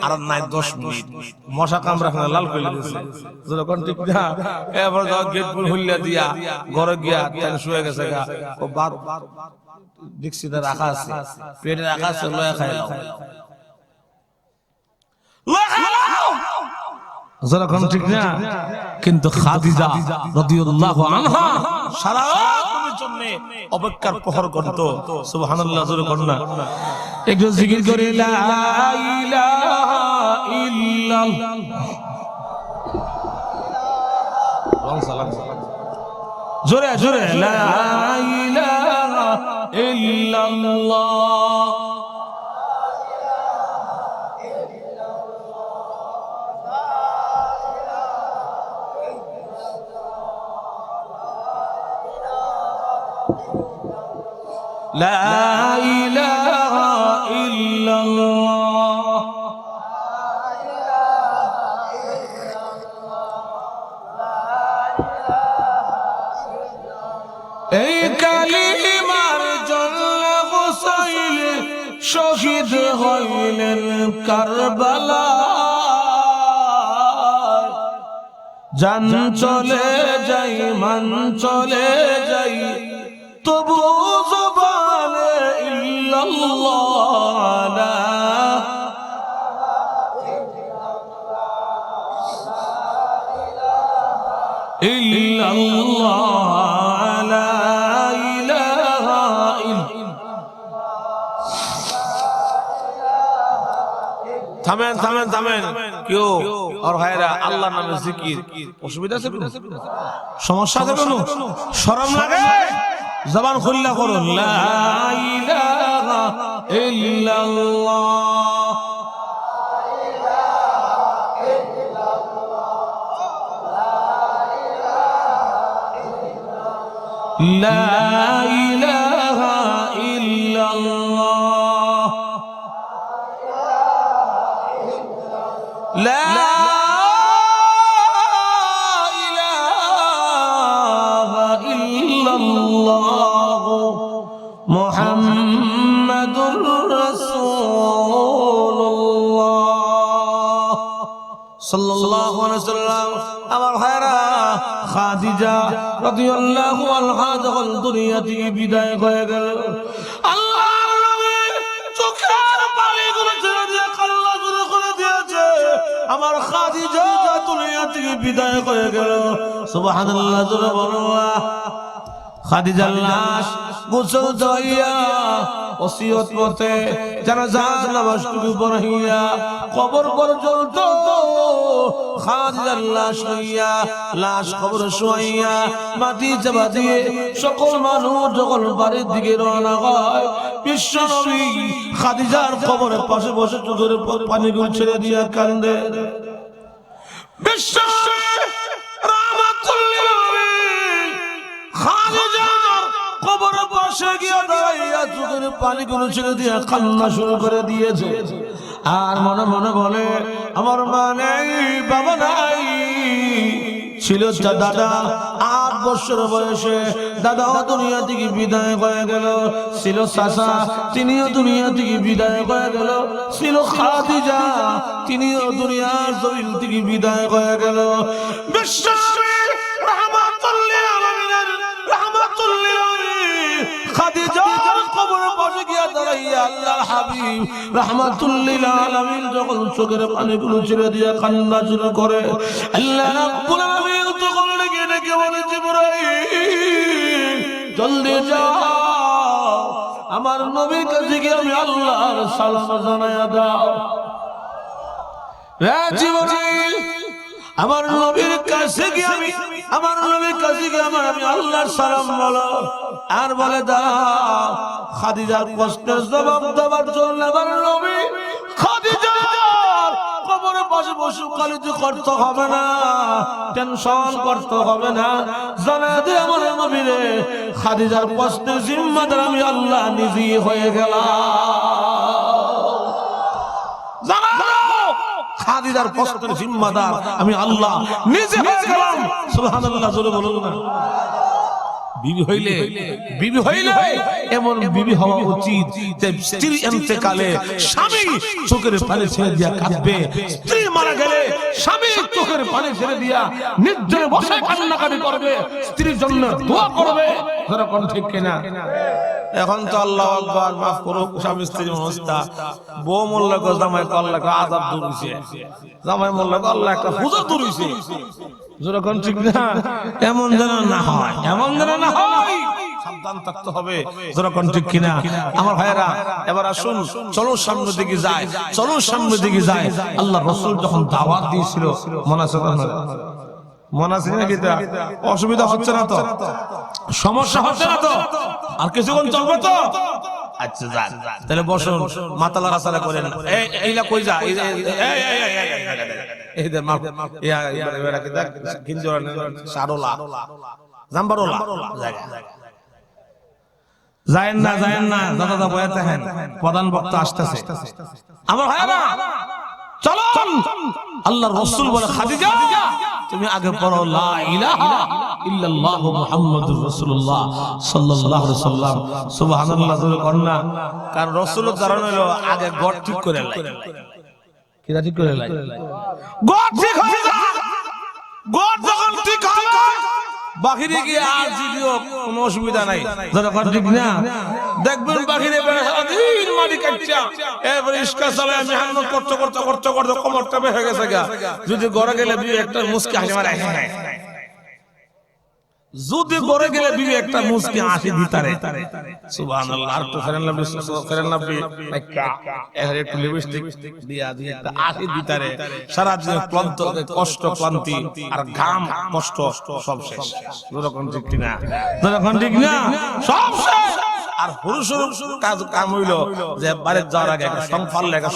আর নাই 10 মিনিট মশা কামড়া খানা লাল কইলে দিছে, যখন ঠিক না এবার গেট পুর হইলা দিয়া ঘরে গিয়া তেল শুয়ে গেছে গা, ও বাদ ডিক্সিতে রাখা আছে, পেটে রাখা আছে, লয়া খাইলাম যখন ঠিক না। কিন্তু খাদিজা রাদিয়াল্লাহু আনহা সারা দিনের জন্য অপেক্ষার প্রহর করত। সুবহানাল্লাহ, জোরে বলুন না, একটু জিকির করে লা ইলাহা ইল্লাল্লাহ, জোরে জোরে লা ইলাহা ইল্লাল্লাহ, لا إله إلا الله, এই কালিমার জন্য হুসাইন শহীদ হইলেন কারবালায়, জান চলে যাই মান চলে যাই তবু জবানে ইল্লাল্লাহ, লা ইল্লাল্লাহ, লা ইলাহা ইল্লাল্লাহ। থামেন থামেন থামেন, কেউ আর ভাইরা আল্লাহর নামে জিকির, অসুবিধা আছে কোনো, সমস্যা আছে কোনো, শরম লাগে? জবান খুললা করুন, লা ইলাহা ইল্লাল্লাহ, লা ইলাহা ইল্লাল্লাহ, লা মুহাম্মাদুর রাসূলুল্লাহ সাল্লাল্লাহু আলাইহি ওয়াসাল্লাম। আমার ভাইরা, খাদিজা রাদিয়াল্লাহু আনহা যখন দুনিয়া থেকে বিদায় হয়ে গেল, আল্লাহর নবী চোখের পানিগুলো ছেড়ে দিয়ে কান্না শুরু করে দিয়েছে। আমার খাদিজা দুনিয়া থেকে বিদায় হয়ে গেল, সুবহানাল্লাহ, জোরে বলুন না। খাদিজার লাশ গোসল দইয়া ওসিয়ত মতে জানাজার নামাজটুকু পড়াইয়া কবর পর্যন্ত খাদিজার লাশ লইয়া লাশ কবর শুয়াইয়া মাটি চাপা দিয়ে সকল মানুষ যখন বাড়ির দিকে রওনা হয়, বিশ্ব নবী খাদিজার কবরের পাশে বসে চোখের পানিগুলো ছেড়ে দিয়া কান্দে। বিশ্ব কবরের পাশে গিয়ে দাঁড়াইয়া চোখের পানিগুলো ছেড়ে দিয়ে কান্না শুরু করে দিয়েছে। আর মনে মনে বলে, আমার মা নেই, বাবা নাই, ছিল দাদা, আর বছর বয়সে দাদাও দুনিয়া থেকে বিদায় হয়ে গেল। ছিল চাচা, তিনিও দুনিয়া থেকে বিদায় হয়ে গেল। ছিল খাদিজা, তিনিও দুনিয়ার জমিন থেকে বিদায় হয়ে গেল। বিশ্বনবী রাহমাতুল লিল আলামিন, রাহমাতুল লিল আলামিন খাদিজার কবরের পাশে গিয়ে দাঁড়াইয়া আল্লাহর হাবিব রাহমাতুল লিল আলামিন যখন চোখের পানিগুলো ছেড়ে দিয়ে কান্না শুরু করে, আল্লাহ রাব্বুল আলামিন তখন ডেকে ডেকে বলে, জিবরাইল জলদি যাও, আমার নবীর কাছে গিয়ে আমি আল্লাহর সালাম জানাইয়া দাও। হে জিবরাইল, আমার নবীর কাছে গিয়ে আমার নবীর কাছে গিয়ে আমি আল্লাহর সালাম বলো আর বলে দাও খাদিজার প্রশ্নের জবাব দেওয়ার জন্য আমার নবী খাদিজার কবরের পাশে বসে কালিজি করতে হবে না, টেনশন করতে হবে না, জানা দে আমার নবীরে খাদিজার প্রশ্নের জিম্মাদার আমি আল্লাহ নিজেই হয়ে গেলাম। জানা খাদিজার প্রশ্নের জিম্মাদার আমি আল্লাহ নিজে হয়ে গেলাম। সুবহানাল্লাহ, জোরে বলুন না। বিবি হইলে এমন বিবি হওয়া উচিত যে স্ত্রী ইন্তেকালে স্বামী চোখের পানি ছেড়ে দিয়া কাঁদবে, স্ত্রী মারা গেলে স্বামী চোখের পানি ছেড়ে দিয়া নির্জনে বসে কান্নাকাটি করবে, স্ত্রীর জন্য দোয়া করবে। ধরো কোন ঠিক কিনা? এখন তো আল্লাহ আকবার, মাফ করো স্বামী স্ত্রীর অবস্থা, বউ মোল্লা গো জামাই কো আল্লাহ আযাব দূর হইছে, জামাই মোল্লা গো আল্লাহ একটা হুজুর দূর হইছে। যখন ঠিক না, এমন যেন না হয়, এমন যেন না হয়, সাবধান থাকতে হবে। যখন ঠিক কিনা আমার ভাইয়েরা, এবার আসুন চলো সামনের দিকে যাই, চলো সামনের দিকে যাই। আল্লাহ রাসূল যখন দাওয়াত দিয়েছিল, মনে আছে নাকি? অসুবিধা হচ্ছে না তো? সমস্যা হচ্ছে না তো? আর কিছুক্ষণ চলবে তো? আচ্ছা যান, তাহলে বসুন, মাতালা রাসালা করেন। এইলা কই যা, যায়েন না দাদা বয়া থাকেন, প্রধান বক্তা আসতেছে। আমার ভাইরা চলো, আল্লাহর রাসূল বলে খাদিজা তুমি আগে পড়ো লা ইলাহা ইল্লাল্লাহু মুহাম্মাদুর রাসূলুল্লাহ সাল্লাল্লাহু আলাইহি ওয়াসাল্লাম। সুবহানাল্লাহ, জোরে কন্না। কারণ রাসূলের কারণ হলো আগে গড় ঠিক করে লাই। কিরা ঠিক করে লাই? গড় ঠিক হয়ে যায়, গড় যখন ঠিক হবে বাহিরে গিয়ে আর জিবিও কোনো অসুবিধা নাই। যখন ঠিক না দেখবেন বাহিরে বেড়ে সারাদিন মাটি কাটছে, এরপরে ইস্কা চালায় মেহনত করতে কোমরটা বেয়ে গেছে গা। যদি ঘরে গেলে বিয়ে একটা মুস্কি হাসি মারে, যদি ঘরে গেলে বিয়ে একটা মুস্কি হাসি দিতারে। সুবহানাল্লাহ। আর তো ফেরেনলাবি একটু লিপস্টিক দিয়া একটা হাসি দিতারে, সারা দিন ক্লান্ত, কষ্ট, ক্লান্তি আর ঘাম, কষ্ট সব শেষ। যখন ঠিক না, যখন ঠিক না সব শেষ। আর পুরুষের কাম হইল যে বাড়ির যাওয়ার আগে একটা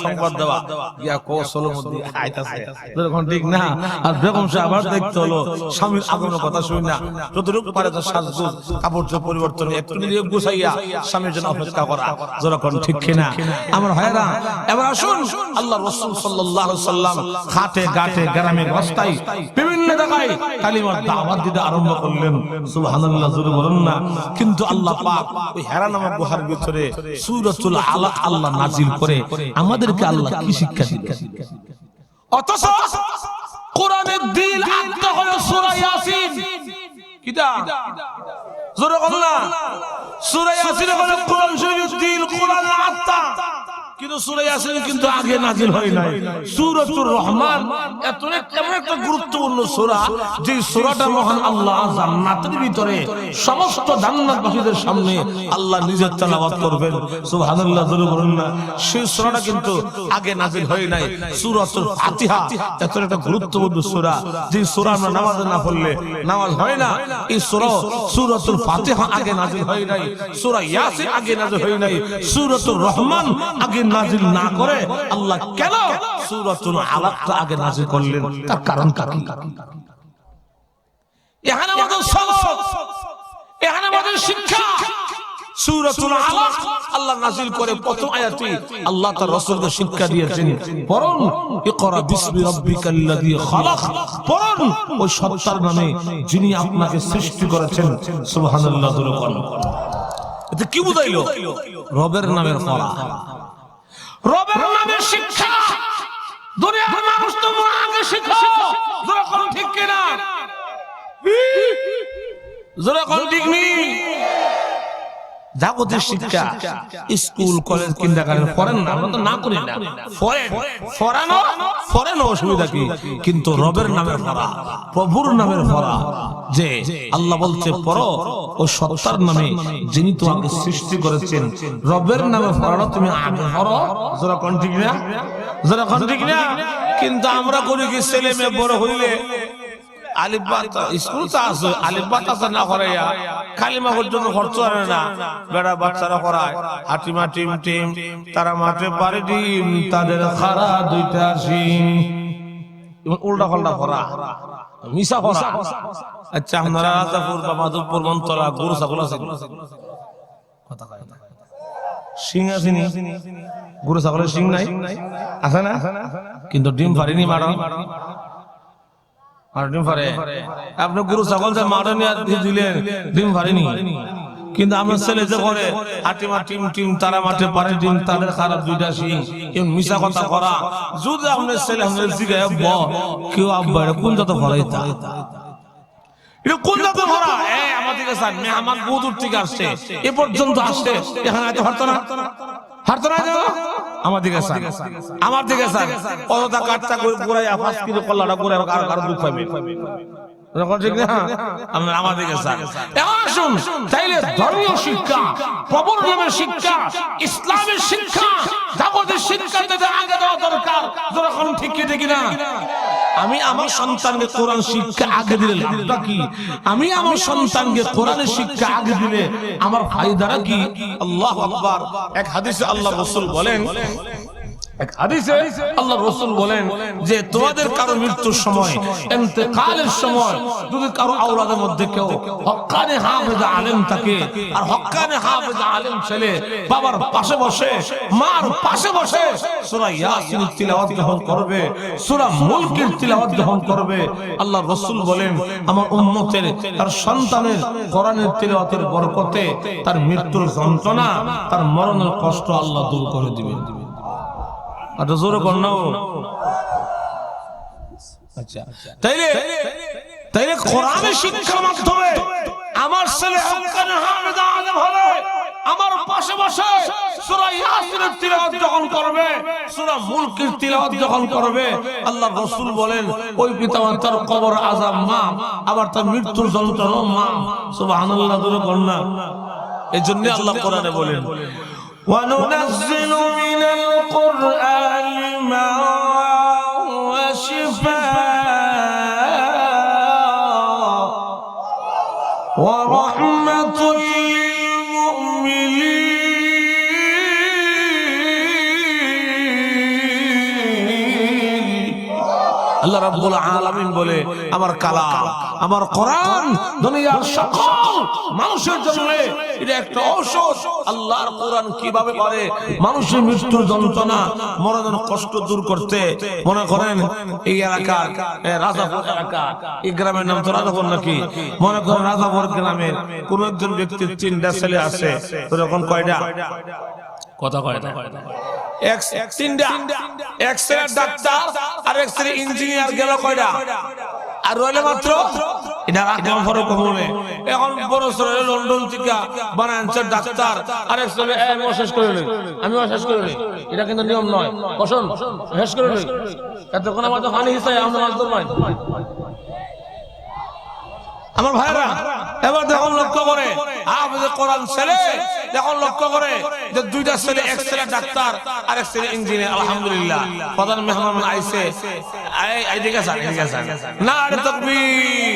সংবাদ দেওয়া, গিয়া কৌশলের মধ্যে আইতাছে, যখন ঠিক না। আর বেগম সাহেব আবার দেখতে হলো স্বামীর আগমনের কথা শুনি না, যতটুকু পারে তো সাজগোজ কাপড় পরিবর্তন একটু নিজে গুছাইয়া স্বামীর জন্য অপেক্ষা করা। যখন ঠিক কিনা আমার ভাইরা, এবার আসুন আল্লাহ রাসূল সাল্লাল্লাহু আলাইহি ওয়াসাল্লাম খাটে ঘাটে গ্রামে রাস্তায় বিভিন্ন জায়গায় কালিমার দাওয়াত দিতে আরম্ভ করলেন। সুবহানাল্লাহ, জোরে বলুন না। কিন্তু আল্লাহ পাক ওই হেরা নামক গুহার ভিতরে সূরাতুল আলাক আল্লাহ নাযিল করে আমাদেরকে আল্লাহ কি শিক্ষা দিলেন? অথচ কোরআনের দিল আত্মা হলো সূরা ইয়াসিন। কিটা জোরে বলুন না। সূরা ইয়াসিন হলো কোরআন শরীফের দিল, কোরআনের আত্মা। কিন্তু সূরা ইয়াসিন কিন্তু আগে নাযিল হয় নাই। সূরাতুর রহমান এমন একটা গুরুত্বপূর্ণ সূরা, যে সূরাটা মহান আল্লাহ জান্নাতের ভিতরে সমস্ত জান্নাতবাসীদের সামনে আল্লাহ নিজে তেলাওয়াত করবেন। সুবহানাল্লাহ, জোরে বলুন না। সেই সূরাটা কিন্তু আগে নাযিল হয় নাই। সূরাতুল ফাতিহা এত একটা গুরুত্বপূর্ণ সূরা, যে সূরা আমরা নামাজে না পড়লে নামাজ হয় না। এই সূরাতুল ফাতিহা আগে নাযিল হয় নাই, সূরা ইয়াসিন আগে নাযিল হয় নাই, সূরাতুর রহমান আগে নাযিল না করে আল্লাহ কেন সূরাতুল আলাকটা আগে নাযিল করলেন? তার কারণ কি? এখানে আমাদের সবক, এখানে আমাদের শিক্ষা। সূরাতুল আলাক আল্লাহ নাযিল করে প্রথম আয়াতে আল্লাহ তার রাসূলকে শিক্ষা দিয়েছেন, পড়ুন ইকরা বিসমি রাব্বিকাল্লাযী খালাক, পড়ুন ওই সত্তার নামে যিনি আপনাকে সৃষ্টি করেছেন। সুবহানাল্লাহ। এতে কি বুঝাইলো? রবের নামের পড়া, রবের নামের শিক্ষা। দুনিয়ার মানুষ তো আগে শিখো, যারা কোন ঠিক কিনা, যারা কোন ঠিক নেই। জাগতিক শিক্ষা স্কুল কলেজ কিন্ডারগার্টেন পড়েন না, আমরা তো না করি না, পড়ানো অসুবিধা কি, কিন্তু রবের নামের পড়া, প্রভুর নামের পড়া, যে আল্লাহ বলছে পড়ো ও সত্তার নামে যিনি তোমাকে সৃষ্টি করেছেন, রবের নামে পড়ানো তুমি আগে পড়ো। যারা কোন ঠিক না, যারা কোন ঠিক না। কিন্তু আমরা করি কি, ছেলে মেয়ে বড় হইলে আলিফবাত স্কুল তো আছে, আলিফবাত আছে না করাইয়া কালিমা পর্যন্ত খরচ করে না, বেড়া বাচ্চারা করায় হাটিমা টিম টিম, তারা মাঠে পারে ডিম, তাদের খারা দুইটা সিং, উল্টা পাল্টা করা, মিশা করা। আচ্ছা আপনারা রাজাপুর বা মাধবপুর মন্তলা গরু ছাগল আছে, সিং আছে নি? গরু ছাগলের সিং নাই, আছে না? কিন্তু ডিম পারিনি মারা, আপনি গরু ছাগল যে মাঠে নিয়ে দিলেন, ডিম পারেনি। কিন্তু আমার ছেলে যে করে হাটিমা টিম টিম, তারা মাঠে পারে ডিম, তাদের খারাপ দুইটা সিং, মিশা কথা করা। যদি আপনার ছেলে আপনার জিগায় কেউ আব্বা কোন জাত ভরাই, এটা কোন জাত ভরা? আমার দিকে স্যার আমার বহু দূর থেকে আসছে, এ পর্যন্ত আসছে, এখানে এত হারতো না, হারতো না। আমার দিকে স্যার, আমার দিকে স্যার অযথা কাটটা করে ঘুরাই 5 কিলো কল্লাটা করে কারো দুঃখ পাবে, ঠিক না? আমার দিকে স্যার। এখন আসুন, তাইলে ধর্মীয় শিক্ষা, প্রভুর নামের শিক্ষা, ইসলামের শিক্ষা, জাগতিক শিক্ষা আগে দেওয়া দরকার। যখন ঠিক কি না, আমি আমার সন্তানকে কোরআন শিক্ষা আগে দিলে লাভটা কি? আমি আমার সন্তানকে কোরআনের শিক্ষা আগে দিলে আমার ফায়দাটা কি? আল্লাহু আকবার। এক হাদিসে আল্লাহ রাসূল বলেন, এক হাদিসে আল্লাহ রাসূল বলেন যে তোমাদের কারো মৃত্যুর সময়, ইন্তেকালের সময় যদি কারো আওলাদের মধ্যে কেউ হক্কানে হাফেজ আলেম থাকে, আর হক্কানে হাফেজ আলেম ছেলে বাবার পাশে বসে, মার পাশে বসে সূরা ইয়াসিনের তিলাওয়াত যখন করবে, সূরা মুলকের তিলাওয়াত যখন করবে, আল্লাহ রাসূল বলেন আমার উম্মতের তার সন্তানের কোরআনের তিলাওয়াতের বরকতে তার মৃত্যুর যন্ত্রণা, তার মরণের কষ্ট আল্লাহ দূর করে দিবেন। আচ্ছা জোরে কর না। আচ্ছা তাইলে কোরআনের শিক্ষার মাধ্যমে আমার ছেলে হক্কানে হাফেজ আলেম হলে আমার পাশে বসে সূরা ইয়াসিনের তিলাওয়াত যখন করবে, সূরা মুলকের তিলাওয়াত যখন করবে, আল্লাহর রাসূল বলেন ওই পিতামাতার কবর আযাব মাফ, আবার তার মৃত্যুর যন্ত্রণা মাফ। সুবহানাল্লাহ, জোরে কর না। এজন্য আল্লাহ কোরআনে বলেন وَنُنَزِّلُ مِنَ الْقُرْآنِ مَا هُوَ شِفَاءٌ وَرَحْمَةٌ لِلْمُؤْمِنِينَ। আল্লাহ রাব্বুল আলামিন বলে আমার কালাম, আমার কোরআন দুনিয়ার সকল মানুষের জন্য এটা একটা ঔষধ। আল্লাহর কোরআন কিভাবে পারে মানুষের মৃত্যুর যন্ত্রণা, মরণের কষ্ট দূর করতে। মনে করেন এই এলাকার রাজাপুর এলাকা, এই গ্রামের নাম তো রাজাপুর নাকি, মনে করেন রাজাপুর গ্রামের কোন একজন ব্যক্তির 3টা ছেলে আছে, তো যখন কয়টা কথা কয়টা এক ছেলে ডাক্তার আর এক ছেলে ইঞ্জিনিয়ার, গেল কয়টা? আর রইলে মাত্র এটা রাখলাম ফরক হবে। এখন বড় ছেলে লন্ডন থেকে বানাচ্ছে ডাক্তার, আর এক ছেলে শেষ করে নেই, আমিও শেষ করে নেই। এটা কিন্তু নিয়ম নয়, বসুন শেষ করে নেই। এতক্ষণ আমার তো হানি হিসাবে আমরা মাছ ধরবাই। আমার ভাইরা এবার দেখুন লক্ষ্য করে, হাফেজে কোরআন ছেলে দেখুন লক্ষ্য করে যে 2টা ছেলে, এক ছেলে ডাক্তার আর এক ছেলে ইঞ্জিনিয়ার। আলহামদুলিল্লাহ, প্রধান মেহমান আইছে, এই দিকে স্যার, না আরে তাকবীর।